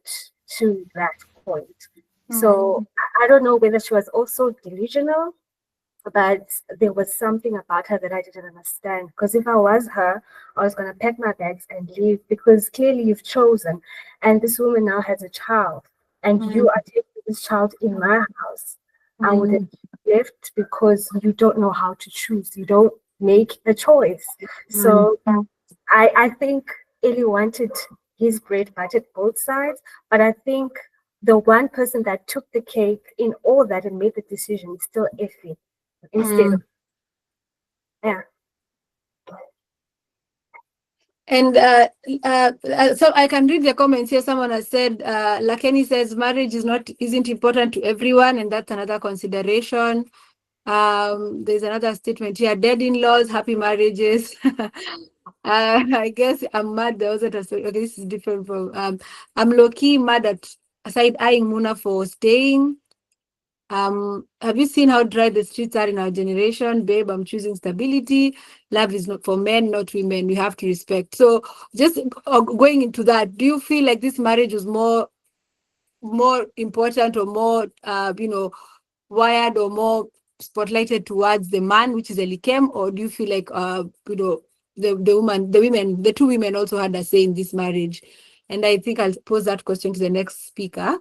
to that point. So I don't know whether she was also delusional, but there was something about her that I didn't understand. Because if I was her, I was going to pack my bags and leave, because clearly you've chosen, and this woman now has a child, and you are taking this child in my house. I would have left, because you don't know how to choose. You don't make a choice. So I think Ellie wanted his bread buttered both sides, but I think the one person that took the cake in all that and made the decision is still Effie, instead of And so I can read the comments here. Someone has said, Lakeni says marriage isn't important to everyone, and that's another consideration. There's another statement here: dead-in-laws, happy marriages. I guess I'm mad. There was okay, this is different from. I'm low-key mad at side-eyeing Muna for staying. Have you seen how dry the streets are in our generation? Babe, I'm choosing stability. Love is not for men, not women. We have to respect. So just going into that, do you feel like this marriage was more important or more, wired or more spotlighted towards the man, which is Elikem, or do you feel like, the two women also had a say in this marriage? And I think I'll pose that question to the next speaker.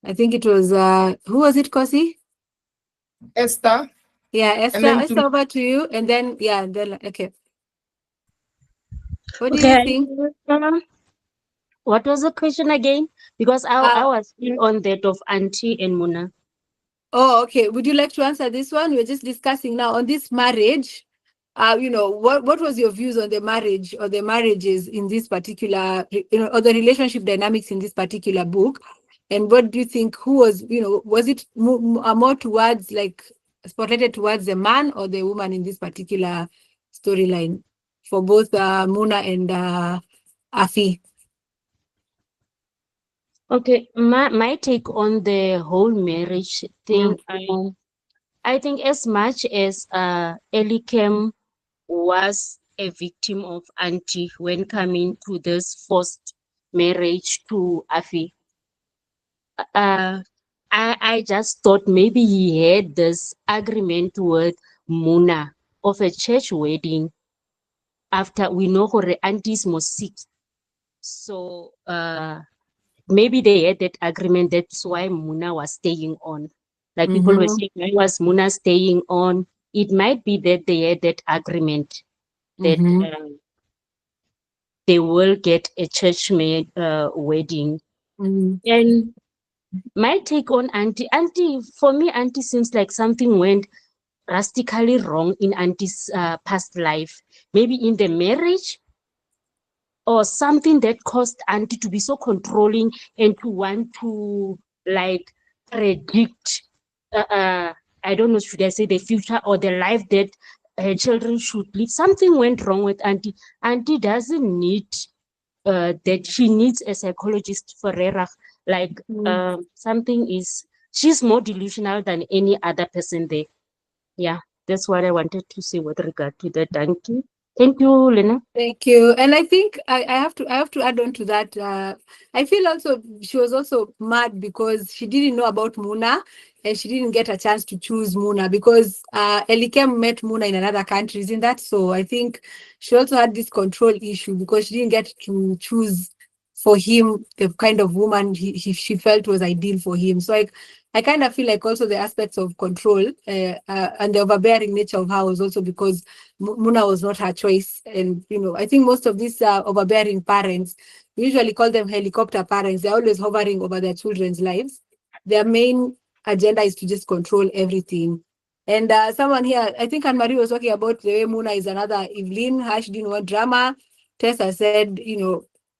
I think it was, who was it, Kgosi? Esther. Yeah, Esther, Esther, over to you. And then, okay. What do you think? What was the question again? Because I was still on that of Auntie and Muna. Oh, okay. Would you like to answer this one? We're just discussing now on this marriage. What was your views on the marriage or the marriages in this particular, or the relationship dynamics in this particular book? And what do you think, who was, was it more towards, like, spotlighted towards the man or the woman in this particular storyline for both Muna and Afi? Okay, my take on the whole marriage thing, I think as much as Elikem was a victim of Auntie when coming to this forced marriage to Afi, I just thought maybe he had this agreement with Muna of a church wedding after we know her aunties was sick. So maybe they had that agreement. That's why Muna was staying on. Like people were saying, why was Muna staying on? It might be that they had that agreement that they will get a church-made wedding. And my take on Auntie, for me, Auntie seems like something went drastically wrong in Auntie's past life. Maybe in the marriage, or something that caused Auntie to be so controlling and to want to, like, predict, I don't know, should I say the future or the life that her children should live. Something went wrong with Auntie. Auntie doesn't need that. She needs a psychologist for Rerach. Like, she's more delusional than any other person there. Yeah, that's what I wanted to say with regard to that. Thank you, Lena. Thank you. And I think I have to add on to that. I feel also she was also mad because she didn't know about Muna and she didn't get a chance to choose Muna because Elikem met Muna in another country, isn't that? So I think she also had this control issue because she didn't get to choose for him the kind of woman she felt was ideal for him. So I kind of feel like also the aspects of control and the overbearing nature of her was also because Muna was not her choice. And, I think most of these overbearing parents, we usually call them helicopter parents. They're always hovering over their children's lives. Their main agenda is to just control everything. And someone here, I think Anne-Marie was talking about the way Muna is another Evelyn. How she didn't want drama. Tessa said,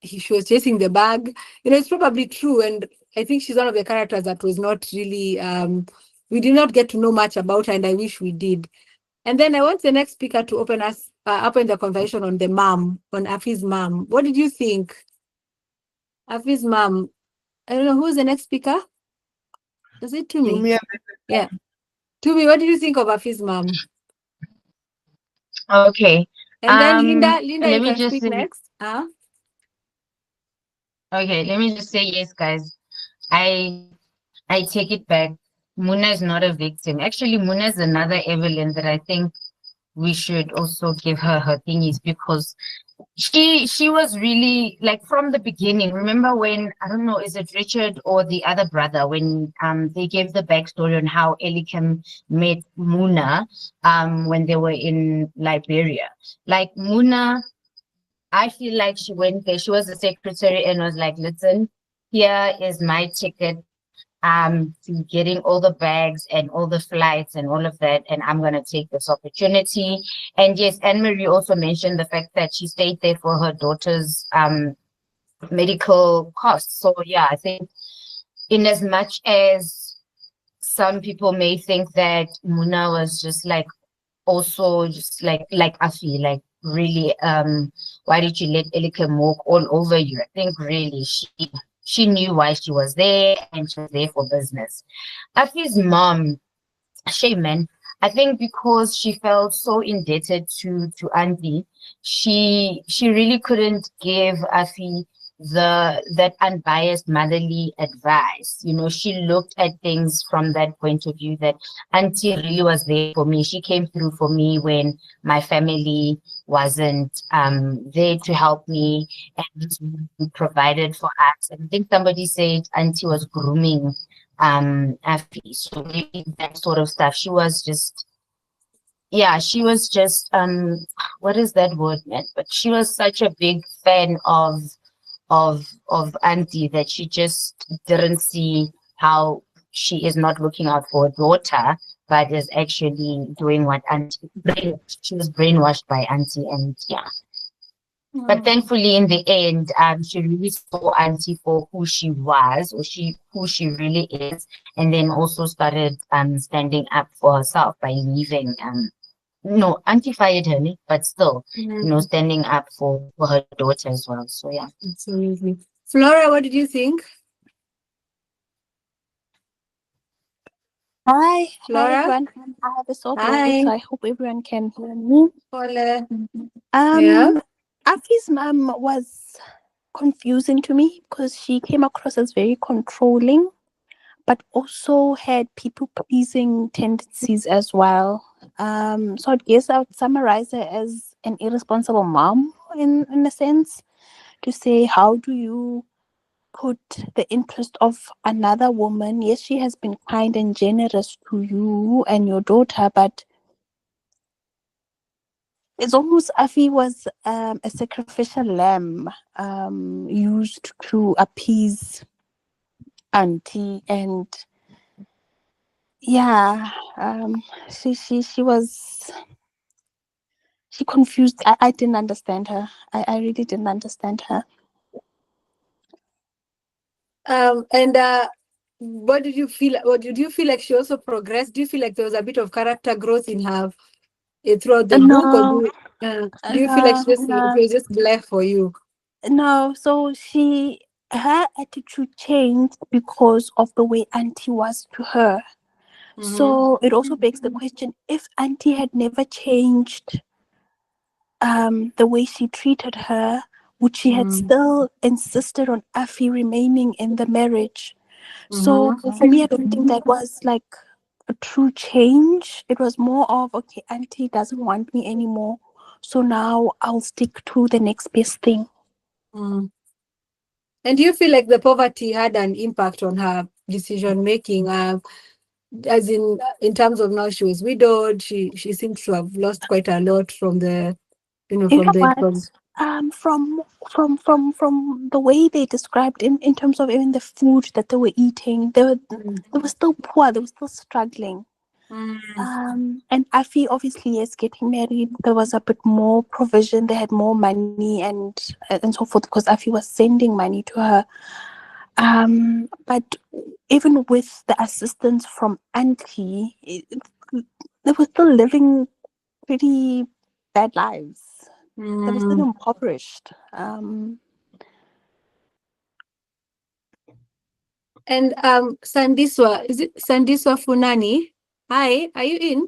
she was chasing the bag. It's probably true. And I think she's one of the characters that was not really, we did not get to know much about her, and I wish we did. And then I want the next speaker to open the conversation on the mom, on Afi's mom. What did you think? Afi's mom. I don't know, who's the next speaker? Is it Tumi? Yeah. Tumi, what did you think of Afi's mom? Okay. And then Linda, let you me can just speak say, next. Okay, let me just say yes, guys. I take it back. Muna is not a victim. Actually, Muna is another Evelyn that I think we should also give her thingies because she was really like from the beginning. Remember when, I don't know, is it Richard or the other brother, when they gave the backstory on how Elikem met Muna when they were in Liberia. Like Muna, I feel like she went there, she was the secretary and was like, listen, here is my ticket to getting all the bags and all the flights and all of that, and I'm gonna take this opportunity. And yes, Anne-Marie also mentioned the fact that she stayed there for her daughter's medical costs. So yeah, I think in as much as some people may think that Muna was just like also just like Afi, like really why did you let Elikem walk all over you? I think really she knew why she was there, and she was there for business. Afi's mom, shame man, I think because she felt so indebted to Auntie, she really couldn't give Afi that unbiased motherly advice. You know, she looked at things from that point of view that Auntie really was there for me. She came through for me when my family wasn't there to help me, and provided for us. And I think somebody said Auntie was grooming Afi. So maybe that sort of stuff. She was just, yeah, she was just what is that word, man? But she was such a big fan of Auntie that she just didn't see how she is not looking out for her daughter, but is actually doing what Auntie she was brainwashed by Auntie, and yeah. But thankfully, in the end, she really saw Auntie for who she was, or who she really is, and then also started standing up for herself by leaving. No, Auntie fired her, but still, standing up for her daughter as well. So yeah. Absolutely. Flora, what did you think? Hi, Flora? everyone. I have a sore throat, Hi. so I hope everyone can hear me. Hola. Yeah. Afi's mom was confusing to me because she came across as very controlling, but also had people-pleasing tendencies as well. So I guess I would summarize her as an irresponsible mom in a sense, to say, how do you put the interest of another woman? Yes, she has been kind and generous to you and your daughter, but it's almost Afi was a sacrificial lamb used to appease Auntie, and yeah, she was, she confused. I didn't understand her. I really didn't understand her. And what did you feel? Or did you feel like she also progressed? Do you feel like there was a bit of character growth in her throughout the book, or do you feel like it was just bleh for you? No, so her attitude changed because of the way Auntie was to her. So it also begs the question, if Auntie had never changed the way she treated her, would she had still insisted on Afi remaining in the marriage? So for me, I don't think that was like a true change. It was more of, okay, Auntie doesn't want me anymore, so now I'll stick to the next best thing. And do you feel like the poverty had an impact on her decision making? As in terms of, now she was widowed, she seems to have lost quite a lot from the, from the way they described in terms of even the food that they were eating, they were still poor, they were still struggling. And Afi, obviously, is getting married, there was a bit more provision, they had more money and so forth, because Afi was sending money to her. But even with the assistance from Auntie, they were still living pretty bad lives. They were still impoverished. And Sandiswa, is it Sandiswa Funani? Hi, are you in?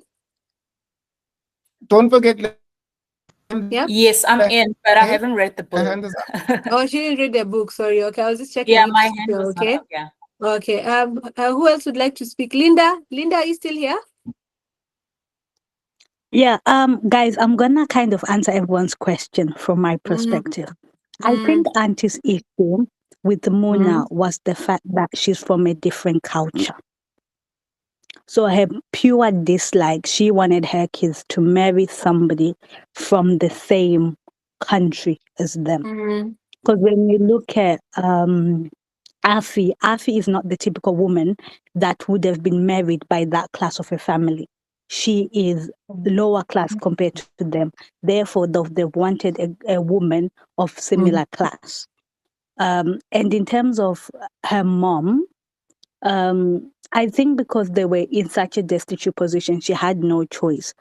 Don't forget. Yeah. Yes, I'm in, but I haven't read the book. Oh, she didn't read the book. Sorry. Okay, I was just checking. Yeah, my hand was okay. not up, yeah. Okay. Who else would like to speak? Linda. Linda, are you still here? Yeah, guys, I'm gonna kind of answer everyone's question from my perspective. I think Auntie's issue with Mona was the fact that she's from a different culture. So her pure dislike, she wanted her kids to marry somebody from the same country as them. Because when you look at Afi is not the typical woman that would have been married by that class of a family. She is lower class compared to them. Therefore, they've wanted a woman of similar class. And in terms of her mom, I think because they were in such a destitute position, she had no choice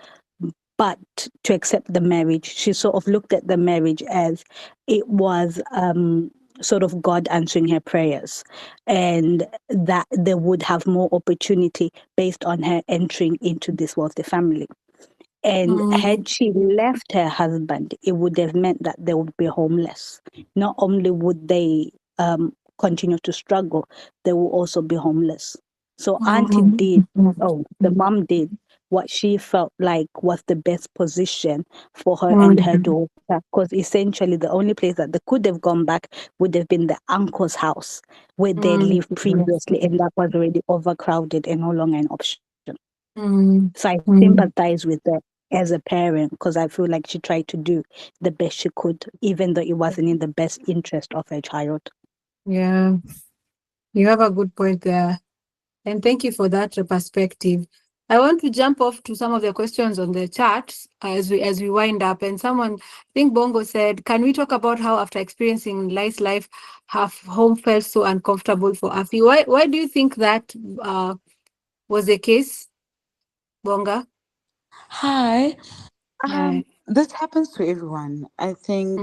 but to accept the marriage. She sort of looked at the marriage as it was sort of God answering her prayers, and that they would have more opportunity based on her entering into this wealthy family. And had she left her husband, it would have meant that they would be homeless. Not only would they continue to struggle, they will also be homeless. So Auntie did, the mom did what she felt like was the best position for her and her daughter. Because essentially the only place that they could have gone back would have been the uncle's house where they lived previously, and that was already overcrowded and no longer an option. So I sympathize with her as a parent, because I feel like she tried to do the best she could, even though it wasn't in the best interest of her child. Yeah, you have a good point there. And thank you for that perspective. I want to jump off to some of the questions on the chat as we wind up. And someone, I think Bongo said, can we talk about how after experiencing Life's life, her home felt so uncomfortable for Afi? Why do you think that was the case, Bonga? Hi. Hi. This happens to everyone. I think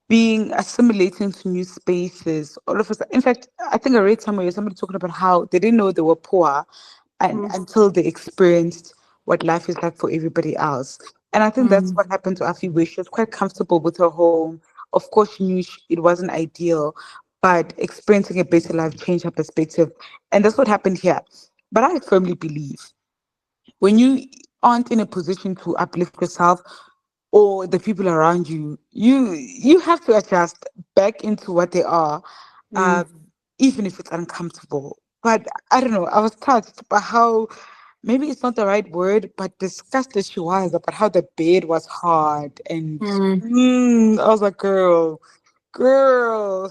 being assimilating to new spaces, all of us. In fact, I think I read somewhere somebody talking about how they didn't know they were poor until they experienced what life is like for everybody else. And I think that's what happened to Afi, where she was quite comfortable with her home. Of course, she knew it wasn't ideal, but experiencing a better life changed her perspective. And that's what happened here. But I firmly believe when you aren't in a position to uplift yourself or the people around you, you have to adjust back into what they are, even if it's uncomfortable. But I don't know, I was touched by how, maybe it's not the right word, but disgusted she was about how the bed was hard. And I was like, girl,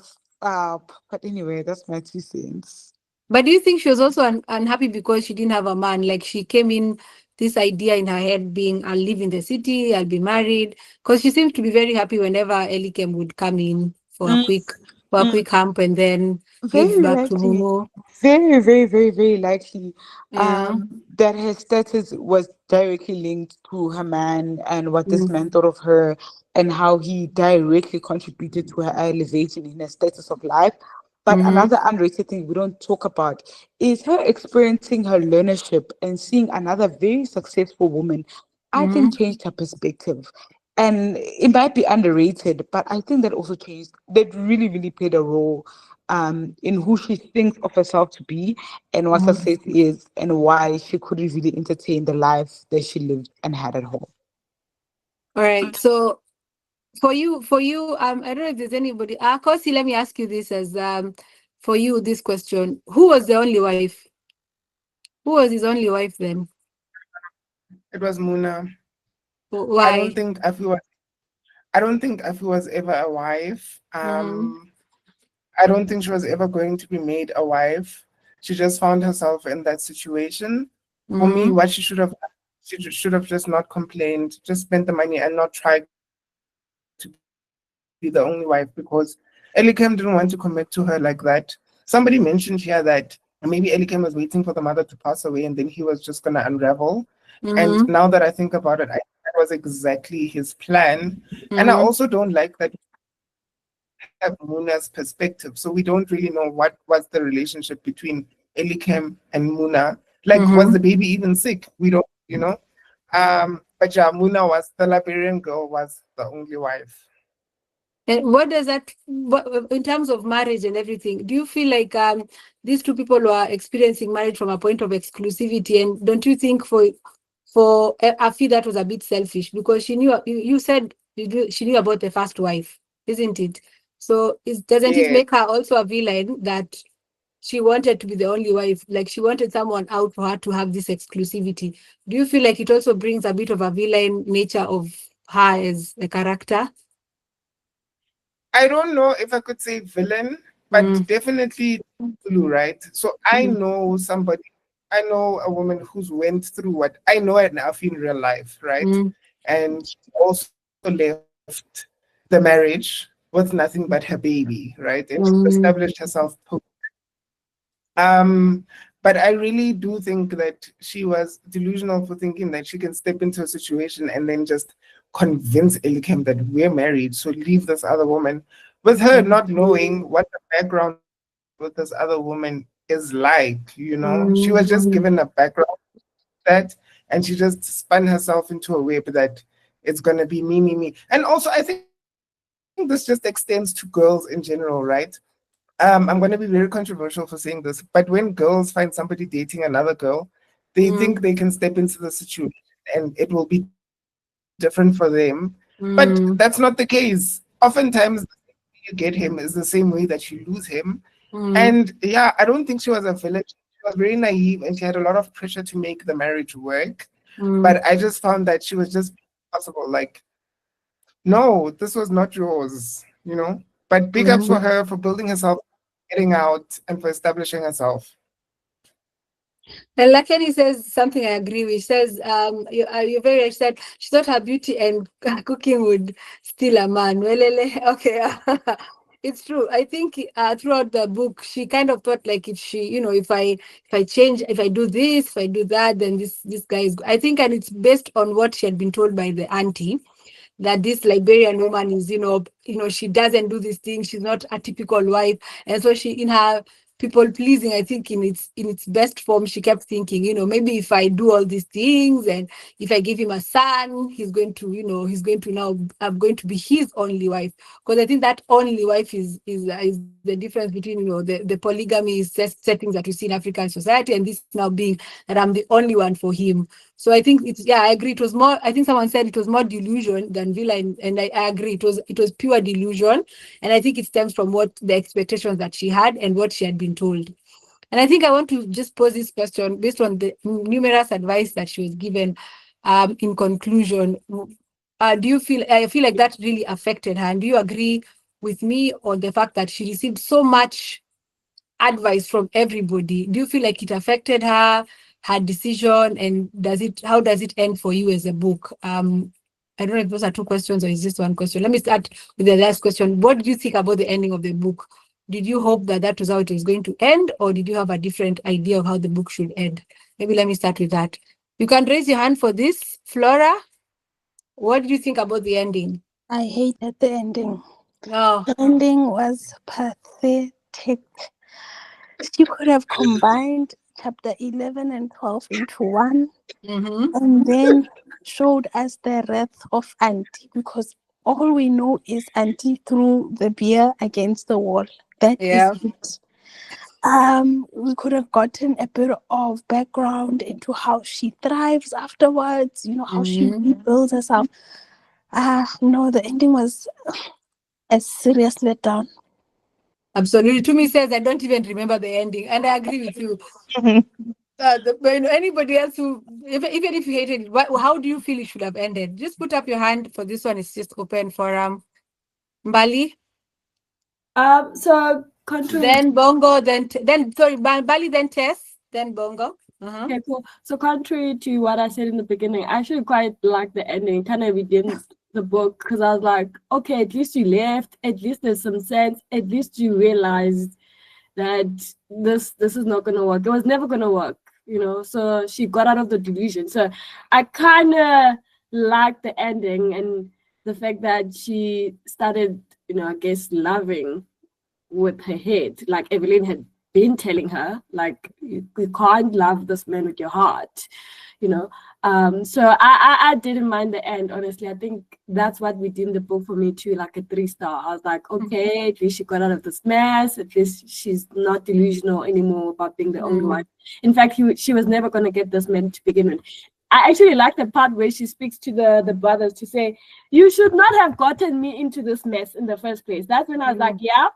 stop. But anyway, that's my 2 cents. But do you think she was also unhappy because she didn't have a man? Like she came in this idea in her head being, I'll live in the city, I'll be married. Because she seemed to be very happy whenever Elikem would come in for a quick hump and then Very leave back to likely. Momo. Very, very, very, very likely Yeah. that her status was directly linked to her man and what this man thought of her and how he directly contributed to her elevation in her status of life. But another underrated thing we don't talk about is her experiencing her learnership and seeing another very successful woman, I think changed her perspective. And it might be underrated, but I think that also changed, that really, really played a role in who she thinks of herself to be and what success is and why she couldn't really entertain the life that she lived and had at home. All right. So for you, I don't know if there's anybody. Kgosi, let me ask you this as for you, this question. Who was the only wife? Who was his only wife then? It was Muna. Why? I don't think Afi was ever a wife. I don't think she was ever going to be made a wife. She just found herself in that situation. For me, what she should have just not complained, just spent the money and not tried to be the only wife, because Elikem didn't want to commit to her like that. Somebody mentioned here that maybe Elikem was waiting for the mother to pass away and then he was just going to unravel. And now that I think about it, that was exactly his plan. And I also don't like that have Muna's perspective. So we don't really know what was the relationship between Elikem and Muna. Like, was the baby even sick? We don't, But yeah, Muna was the Liberian girl, was the only wife. And what does that, in terms of marriage and everything, do you feel like these two people were experiencing marriage from a point of exclusivity? And don't you think for Afi that was a bit selfish, because she knew, you said she knew about the first wife, isn't it? So doesn't it make her also a villain that she wanted to be the only wife? Like she wanted someone out for her to have this exclusivity. Do you feel like it also brings a bit of a villain nature of her as a character? I don't know if I could say villain, but definitely Zulu, right? So I know a woman who's went through what I know at Afi in real life, right? And also left the marriage with nothing but her baby, right? And she established herself. But I really do think that she was delusional for thinking that she can step into a situation and then just convince Elikem that we're married, so leave this other woman. with her not knowing what the background with this other woman is like, she was just given a background that, and she just spun herself into a web that it's gonna be me, me, me. And also, I think this just extends to girls in general, right? I'm going to be very controversial for saying this, but when girls find somebody dating another girl, they think they can step into the situation and it will be different for them. But that's not the case. Oftentimes, the way you get him is the same way that you lose him. And yeah, I don't think she was a villain. She was very naive and she had a lot of pressure to make the marriage work. But I just found that she was just possible. Like, no, this was not yours. But big ups for her for building herself, getting out, and for establishing herself. And Lakeni says something I agree with. She says, you're very right. She said she thought her beauty and cooking would steal a man. Welele. Okay. It's true. I think throughout the book, she kind of thought like if she, if I change, if I do this, if I do that, then this guy is. I think, and it's based on what she had been told by the auntie, that this Liberian woman is, she doesn't do these things. She's not a typical wife, and so she, in her people pleasing, I think in its best form, she kept thinking, maybe if I do all these things and if I give him a son, he's going to, now, I'm going to be his only wife. Because I think that only wife is the difference between, the polygamy settings that we see in African society, and this now being that I'm the only one for him. So I think I agree. It was more, I think someone said it was more delusion than villain, and I agree. It was pure delusion. And I think it stems from what the expectations that she had and what she had been told. And I think I want to just pose this question based on the numerous advice that she was given. In conclusion, do you feel, I feel like that really affected her? And do you agree with me on the fact that she received so much advice from everybody? Do you feel like it affected her decision, and how does it end for you as a book? I don't know if those are two questions or is this one question. Let me start with the last question. What did you think about the ending of the book? Did you hope that was how it was going to end, or did you have a different idea of how the book should end? Maybe let me start with that. You can raise your hand for this. Flora, what did you think about the ending? I hated the ending. No. The ending was pathetic. She could have combined chapter 11 and 12 into one, and then showed us the wrath of Auntie, because all we know is Auntie threw the beer against the wall. That is it. We could have gotten a bit of background into how she thrives afterwards, how she rebuilds herself. No, the ending was a serious letdown. Absolutely. Tumi says, I don't even remember the ending. And I agree with you. Anybody else who, even if you hated it, how do you feel it should have ended? Just put up your hand for this one. It's just open for Mbali. So contrary. Then Bongo, then sorry, Mbali, then Tess, then Bongo. Okay, cool. So contrary to what I said in the beginning, I actually quite like the ending. Kind of redeemed the book, because I was like, okay, at least you left. At least there's some sense. At least you realized that this is not gonna work. It was never gonna work, So she got out of the delusion. So I kind of like the ending and the fact that she started, I guess, loving with her head, like Evelyn had been telling her, like you can't love this man with your heart, So I didn't mind the end, honestly. I think that's what redeemed the book for me too, like a 3-star. I was like, okay, at least she got out of this mess. At least she's not delusional anymore about being the only one. In fact, she was never going to get this man to begin with. I actually like the part where she speaks to the brothers to say, you should not have gotten me into this mess in the first place. That's when I was like, yeah,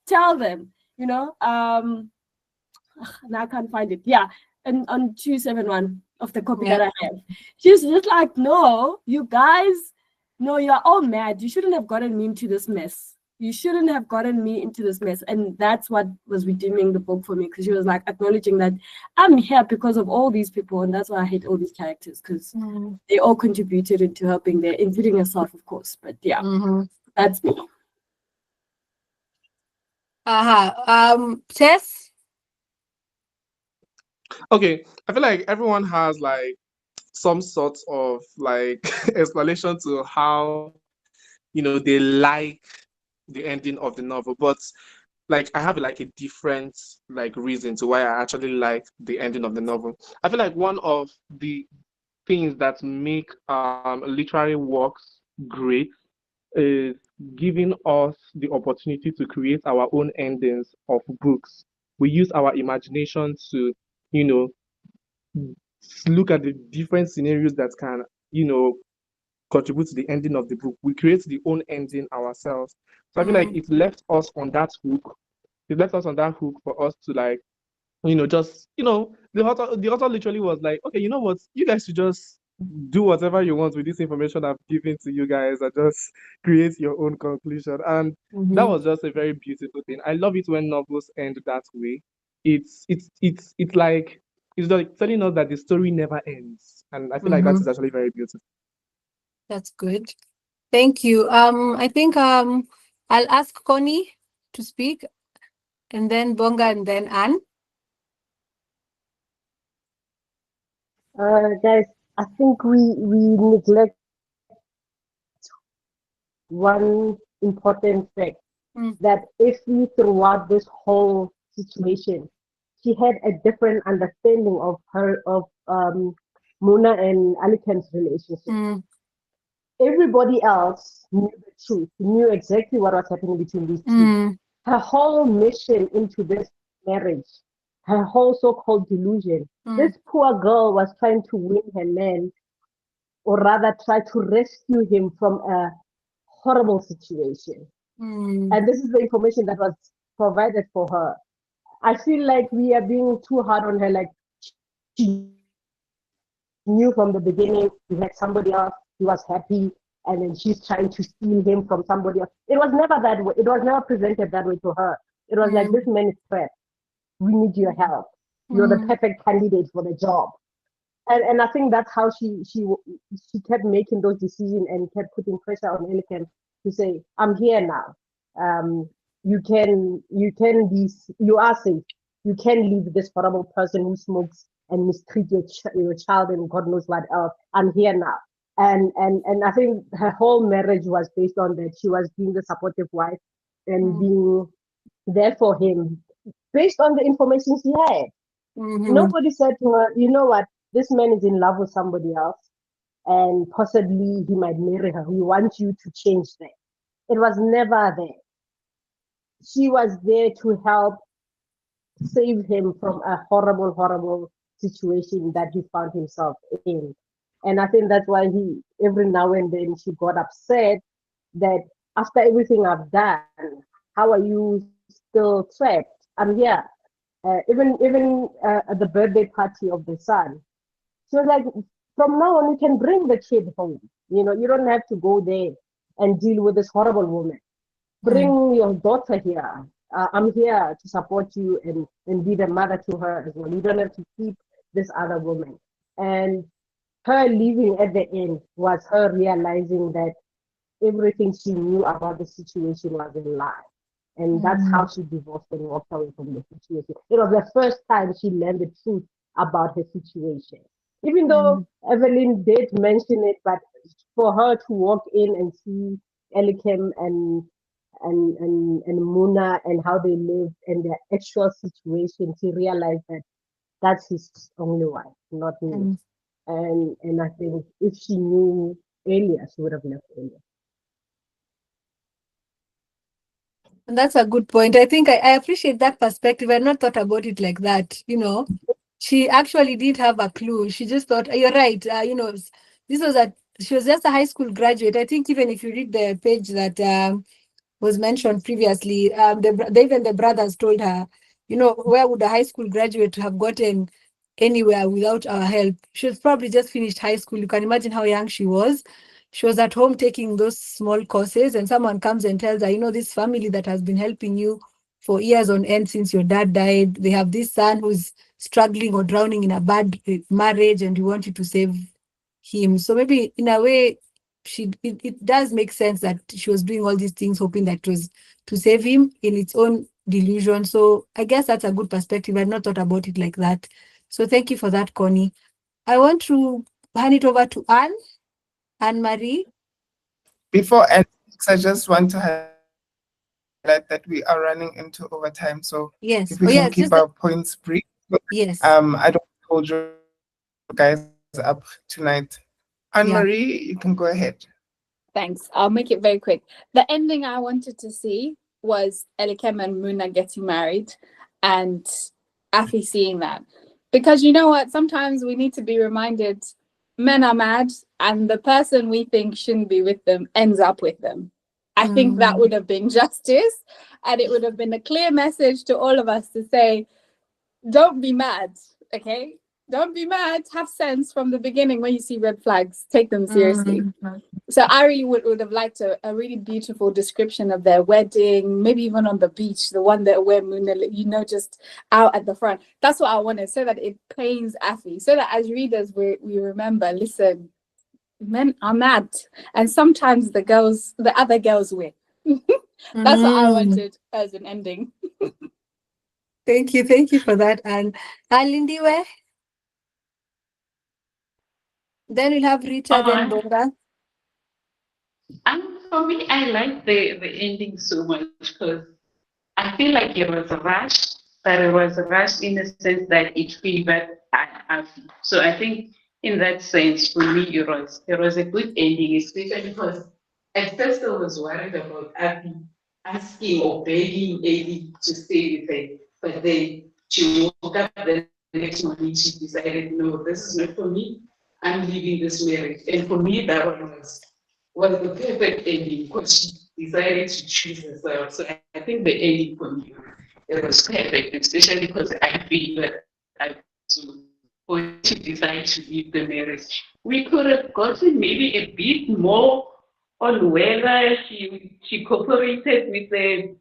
tell them, now I can't find it. Yeah, and on 271 of the copy that I have, she's just like, no, you guys, no, you're all mad. You shouldn't have gotten me into this mess. You shouldn't have gotten me into this mess. And that's what was redeeming the book for me, because she was like acknowledging that I'm here because of all these people, and that's why I hate all these characters, because they all contributed into her being there, including herself, of course. But yeah, that's me. Tess? Okay, I feel like everyone has like some sort of like explanation to how they like the ending of the novel, but like I have like a different like reason to why I actually like the ending of the novel. I feel like one of the things that make literary works great is giving us the opportunity to create our own endings of books. We use our imagination to, you know, look at the different scenarios that can, you know, contribute to the ending of the book. We create the own ending ourselves. So I feel like it left us on that hook. It left us on that hook for us to like, you know, just, you know, the author literally was like, okay, you know what, you guys should just do whatever you want with this information I've given to you guys and just create your own conclusion. And that was just a very beautiful thing. I love it when novels end that way. It's like telling us that the story never ends. And I feel like that is actually very beautiful. That's good. Thank you. I think I'll ask Connie to speak, and then Bonga, and then Anne. Guys, I think we neglect one important fact that Effie throughout this whole situation, she had a different understanding of Muna and Alikem's relationship. Everybody else knew the truth, knew exactly what was happening between these two. Her whole mission into this marriage, her whole so-called delusion, this poor girl was trying to win her man, or rather try to rescue him from a horrible situation. And this is the information that was provided for her. I feel like we are being too hard on her. Like, she knew from the beginning he had somebody else, he was happy, and then she's trying to steal him from somebody else. It was never that way. It was never presented that way to her. It was like, this man is trapped. We need your help. You're the perfect candidate for the job. And I think that's how she kept making those decisions and kept putting pressure on Elikem to say, I'm here now. You are safe. You can leave this horrible person who smokes and mistreat your child and God knows what else. I'm here now. And I think her whole marriage was based on that. She was being the supportive wife and being there for him based on the information she had. Nobody said to her, you know what, this man is in love with somebody else and possibly he might marry her. We want you to change that. It was never there. She was there to help save him from a horrible, horrible situation that he found himself in. And I think that's why every now and then she got upset that after everything I've done, how are you still trapped? I'm here. Even at the birthday party of the son, she was like, from now on, you can bring the kid home. You know, you don't have to go there and deal with this horrible woman. Bring your daughter here. I'm here to support you and be the mother to her as well. You don't have to keep this other woman. And her leaving at the end was her realizing that everything she knew about the situation was a lie. And that's how she divorced and walked away from the situation. It was the first time she learned the truth about her situation. Even though Evelyn did mention it, but for her to walk in and see Elikem and Muna and how they lived and their actual situation, she realized that that's his only wife, not me. And I think if she knew earlier, she would have left earlier. And that's a good point. I think I appreciate that perspective. I had not thought about it like that. You know, she actually did have a clue. She just thought, you're right. You know, she was just a high school graduate. I think even if you read the page that was mentioned previously, even the brothers told her, you know, where would a high school graduate have gotten anywhere without our help? She was probably just finished high school. You can imagine how young she was. She was at home taking those small courses, and someone comes and tells her, you know, this family that has been helping you for years on end since your dad died, they have this son who's struggling or drowning in a bad marriage, and we want you to save him. So maybe in a way, it does make sense that she was doing all these things hoping that it was to save him in its own delusion. So I guess that's a good perspective. I've not thought about it like that. So thank you for that, Connie. I want to hand it over to Anne-Marie. Before Anne, I just want to highlight that we are running into overtime. So Yes. if we Oh, can yes. keep Just our points brief. yes. I don't hold you guys up tonight. Anne Yeah. Marie, you can go ahead. Thanks. I'll make it very quick. The ending I wanted to see was Elikem and Muna getting married and Afi seeing that. Because you know what? Sometimes we need to be reminded men are mad and the person we think shouldn't be with them ends up with them. I think that would have been justice and it would have been a clear message to all of us to say, don't be mad, okay? Don't be mad. Have sense from the beginning when you see red flags. Take them seriously. So I really would have liked a really beautiful description of their wedding, maybe even on the beach, the one that where Muna, just out at the front. That's what I wanted, so that it pains Afi, so that as readers we remember, listen, men are mad, and sometimes the other girls win. That's what I wanted as an ending. Thank you for that. And Lindy, where? Then we'll have Rita, then Bonga. For me, I like the ending so much because I feel like it was a rush, but it was a rush in the sense that it favored Afi. So I think in that sense, for me, it was a good ending, especially because at first I was worried about Afi asking or begging Eli to stay with her, but then she woke up the next morning. She decided, no, this is not for me. I'm leaving this marriage, and for me, that one was the perfect ending because she decided to choose herself. So I think the ending for me it was perfect, especially because I feel that I to for her to decide to leave the marriage. We could have gotten maybe a bit more on whether she cooperated with the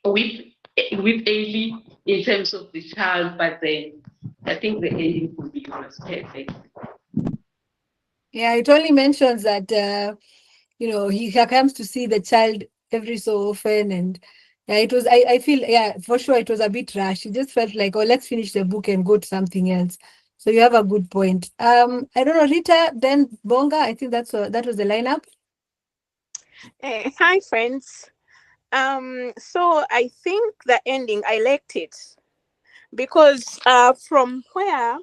with with Ailey in terms of the child, but then I think the ending for me was perfect. Yeah, it only mentions that he comes to see the child every so often, and yeah, it was. I feel, yeah, for sure it was a bit rash. It just felt like, oh, let's finish the book and go to something else. So you have a good point. I don't know, Rita, then Bonga. I think that was the lineup. Hi, friends. So I think the ending I liked it because from where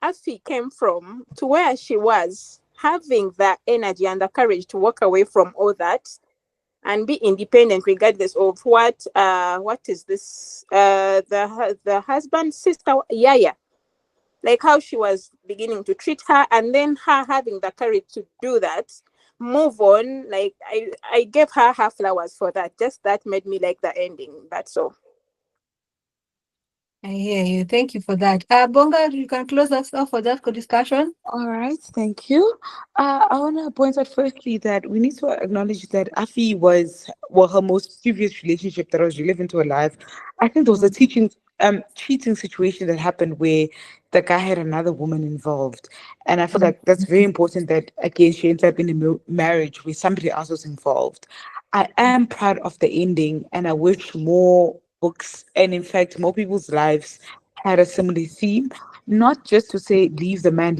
Afi came from to where she was, having the energy and the courage to walk away from all that and be independent regardless of what is this the husband's sister, yeah, like how she was beginning to treat her, and then her having the courage to do that, move on. Like I gave her flowers for that. Just that made me like the ending. That's all. I hear you. Thank you for that. Bonga, you can close us off for that discussion. All right, thank you. I want to point out firstly that we need to acknowledge that Afi was, well, her most previous relationship that was relevant to her life. I think there was a cheating situation that happened where the guy had another woman involved. And I feel like that's very important that, again, she ends up in a marriage where somebody else was involved. I am proud of the ending, and I wish more books and, in fact, more people's lives had a similar theme. Not just to say leave the man,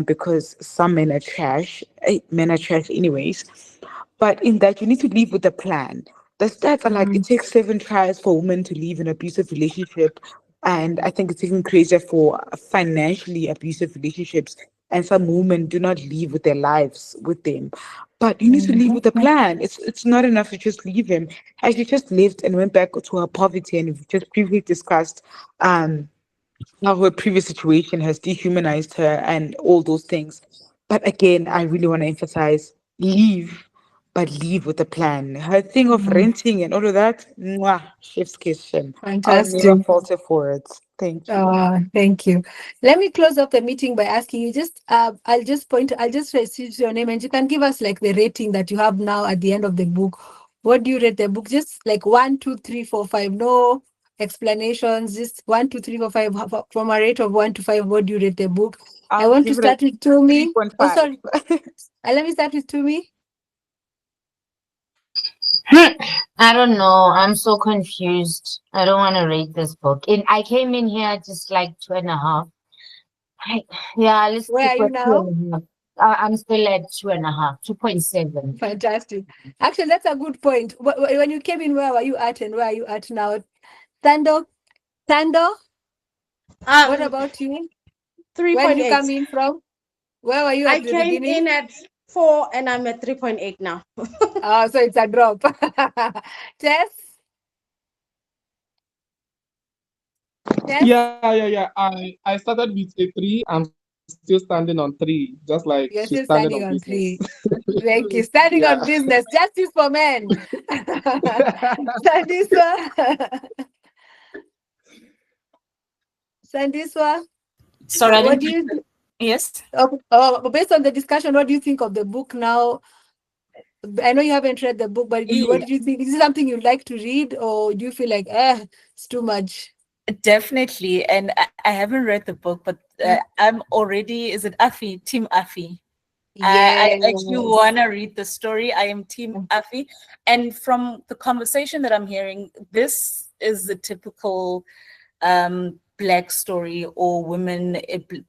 because some men are trash. Men are trash, anyways. But in that, you need to leave with a plan. The stats are like it takes 7 tries for a woman to leave an abusive relationship. And I think it's even crazier for financially abusive relationships. And some women do not leave with their lives with them. But you need to leave with a plan. It's not enough to just leave him. As she just left and went back to her poverty, and we've just previously discussed how her previous situation has dehumanized her and all those things. But again, I really want to emphasize leave, but leave with a plan. Her thing of renting and all of that, mwah, chef's kitchen. I'll never Fantastic. falter for it. Thank you. Thank you. Let me close up the meeting by asking you I'll just receive your name and you can give us like the rating that you have now at the end of the book. What do you rate the book? Just like 1, 2, 3, 4, 5. No explanations. Just 1, 2, 3, 4, 5. From a rate of 1 to 5, what do you rate the book? I I'll want to give it a start with Tumi. 3.5. Oh, sorry. Let me start with Tumi. I don't know. I'm so confused. I don't want to rate this book. I came in here just like 2.5. Yeah, let's Where keep are you it now? 2.5. I'm still at 2.5, 2.7. Fantastic. Actually, that's a good point. When you came in, where were you at and where are you at now? Tando? What about you? Where did you 3.8. come in from? Where were you I at the came beginning? in at 4 and I'm at 3.8 now. Oh, so it's a drop. Tess? Yes? Yeah. I started with a 3. I'm still standing on 3, just like You're she's still standing standing on on business. 3. Thank you. Standing Yeah. on business. Justice for men. Sandiswa? Sandiswa? Sorry, I What didn't. do you... Yes. Based on the discussion, what do you think of the book now? I know you haven't read the book, but what did you think? Is it something you'd like to read, or do you feel like, it's too much? Definitely. And I haven't read the book, but I'm already, is it Afi? Team Afi. I actually want to read the story. I am Team Afi. And from the conversation that I'm hearing, this is the typical Black story, or women,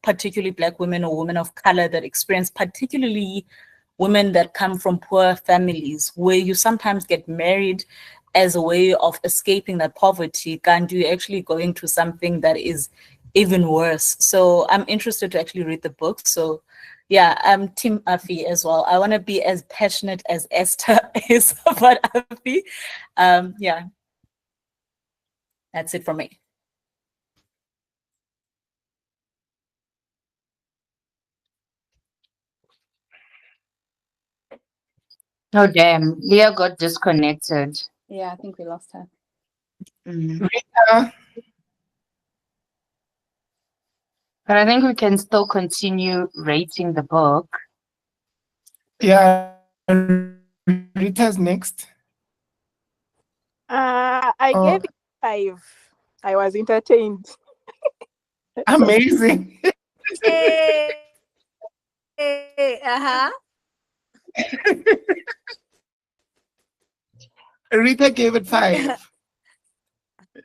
particularly Black women or women of color that experience, particularly women that come from poor families, where you sometimes get married as a way of escaping that poverty, and you're actually going to something that is even worse. So I'm interested to actually read the book. So yeah, I'm Team Afi as well. I want to be as passionate as Esther is about Afi. Yeah, that's it for me. Oh damn, Leah got disconnected. Yeah, I think we lost her. Rita. But I think we can still continue rating the book. Yeah, Rita's next. I gave it 5. I was entertained. Amazing. Rita gave it 5.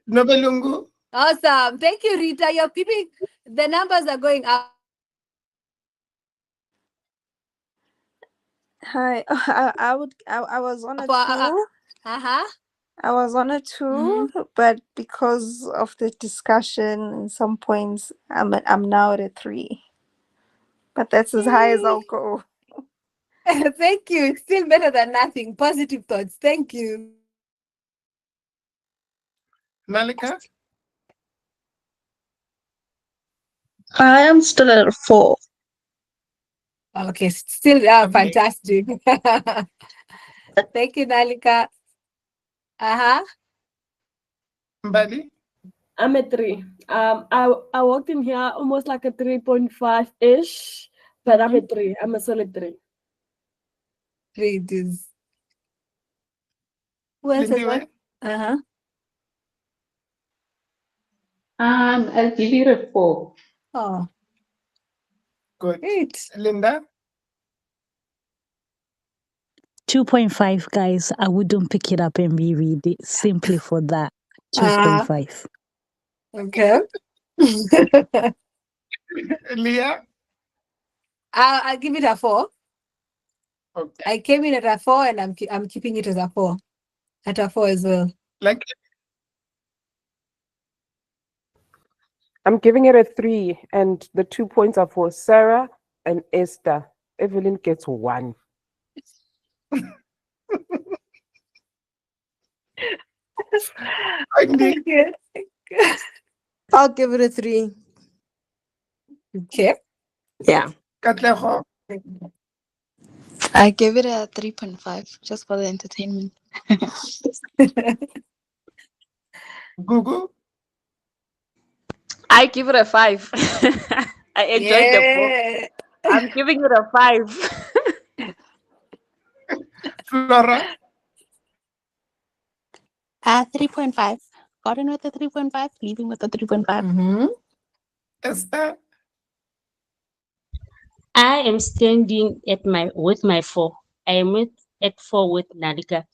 Nobelungu? Awesome. Thank you, Rita. You're keeping, the numbers are going up. Hi. I was on a 2. I was on a 2, but because of the discussion and some points, I'm now at a 3. But that's as high as I'll go. Thank you. It's still better than nothing. Positive thoughts. Thank you. Nalika? I am still at a 4. Okay, still fantastic. Thank you, Nalika. Mbali? I'm a 3. I walked in here almost like a 3.5-ish, but I'm a 3. I'm a solid 3. 3 it is. Who else has one? I'll give it a 4. Oh. Good. Great. Linda? 2.5, guys. I wouldn't pick it up and reread it simply for that. 2.5. Okay. Leah? I'll give it a 4. Okay. I came in at a 4 and I'm keeping it as a 4. At a 4 as well. Like, I'm giving it a 3, and the 2 points are for Sarah and Esther. Evelyn gets 1. Thank you. I'll give it a 3. Okay. Yeah. Katleho? I give it a 3.5 just for the entertainment. Gugu? I give it a 5. I enjoyed the book. I'm giving it a 5. Flora? 3.5. Starting with a 3.5, leaving with a 3.5. Esther? I am standing at with my 4. I am at 4 with Nalika.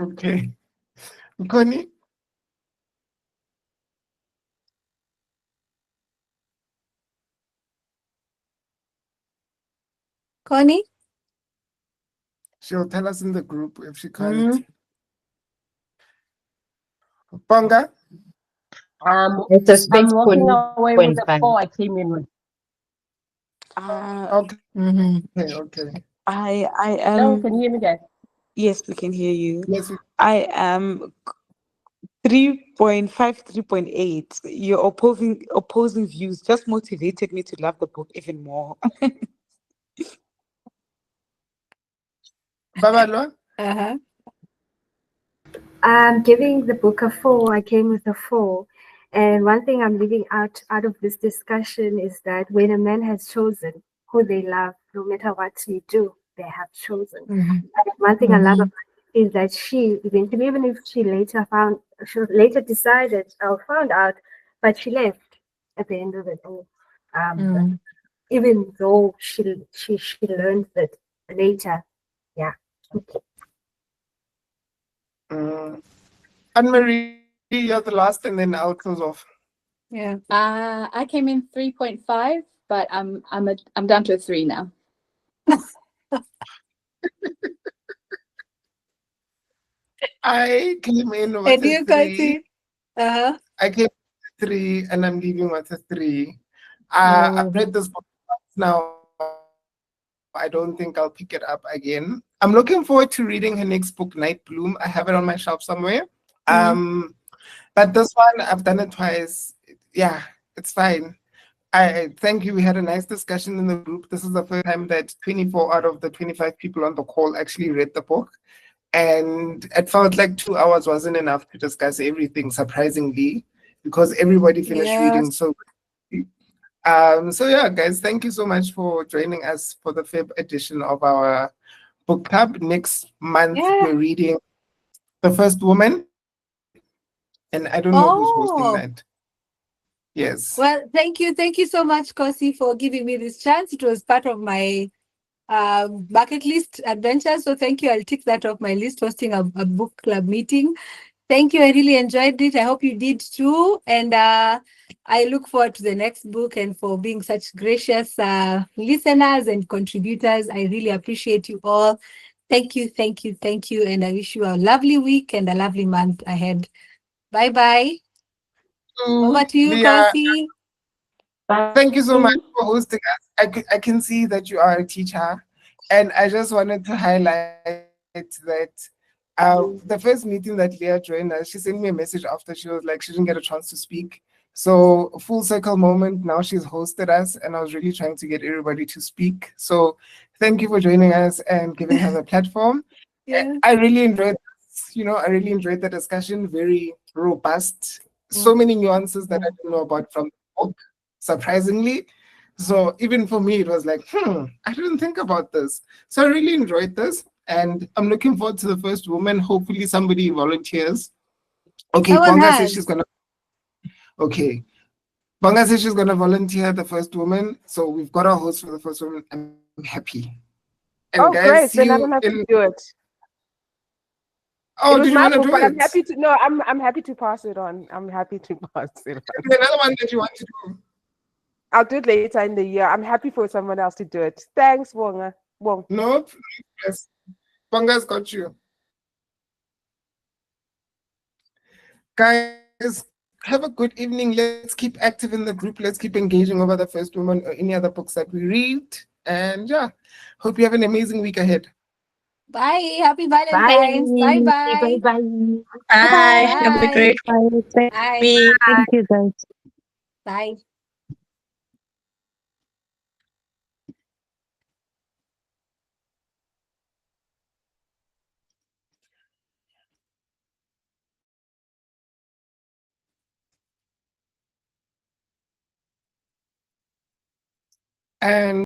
Okay. Connie? Connie? She'll tell us in the group if she can't. Mm-hmm. Bonga? It's a I'm walking away with the 6.5. 4 I came in with. Okay. Mm-hmm. Okay. I Hello, am. can you hear me, guys? Yes, we can hear you. Yes. I am 3.5, 3.8. Your opposing views just motivated me to love the book even more. Babalo? Uh-huh. I'm giving the book a 4. I came with a 4. And one thing I'm leaving out of this discussion is that when a man has chosen who they love, no matter what you do, they have chosen. Mm-hmm. And one thing I love about it is that she eventually, even if she later decided or found out, but she left at the end of it all. Even though she learned that later. Yeah. Anne-Marie, you're the last, and then I'll close off. Yeah. I came in 3.5, but I'm down to a 3 now. I came in with a 3. Uh-huh. I came with a 3, and I'm leaving with a 3. I've read this book now. I don't think I'll pick it up again. I'm looking forward to reading her next book, Night Bloom. I have it on my shelf somewhere. But this one, I've done it twice. Yeah, it's fine. I thank you. We had a nice discussion in the group. This is the first time that 24 out of the 25 people on the call actually read the book. And it felt like 2 hours wasn't enough to discuss everything, surprisingly, because everybody finished reading so quickly. So yeah, guys, thank you so much for joining us for the Feb edition of our book club. Next month, we're reading The First Woman, and I don't know who's hosting that. Yes. Well, thank you so much, Kgosi, for giving me this chance. It was part of my bucket list adventure, so thank you. I'll tick that off my list, hosting a book club meeting. Thank you. I really enjoyed it. I hope you did too. And I look forward to the next book and for being such gracious listeners and contributors. I really appreciate you all. Thank you. And I wish you a lovely week and a lovely month ahead. Bye-bye. Over to you, Leah, Kgosi. thank you so much for hosting us. I can see that you are a teacher, and I just wanted to highlight that the first meeting that Leah joined us, she sent me a message after. She was like, she didn't get a chance to speak. So full circle moment, now she's hosted us, and I was really trying to get everybody to speak. So thank you for joining us and giving her the platform. Yeah. I really enjoyed this. I really enjoyed the discussion, very robust. So many nuances that I didn't know about from the book, surprisingly. So even for me, it was like, I didn't think about this. So I really enjoyed this. And I'm looking forward to The First Woman. Hopefully somebody volunteers. Okay, Bonga says she's going to. Okay. Bonga says she's going to volunteer The First Woman. So we've got our host for The First Woman. I'm happy. And guys, great. see Then I you don't have in. to do it. Oh, It was did you my want to book, do but it? I'm happy to. No, I'm happy to pass it on. I'm happy to pass it on. There's another one that you want to do. I'll do it later in the year. I'm happy for someone else to do it. Thanks, Wonga. Nope. Yes. Bonga's got you. Guys, have a good evening. Let's keep active in the group. Let's keep engaging over The First Woman or any other books that we read. And yeah, hope you have an amazing week ahead. Bye. Happy Valentine's. Bye-bye. Bye. Bye. Have a great one. Bye. Thank you, guys. Bye. And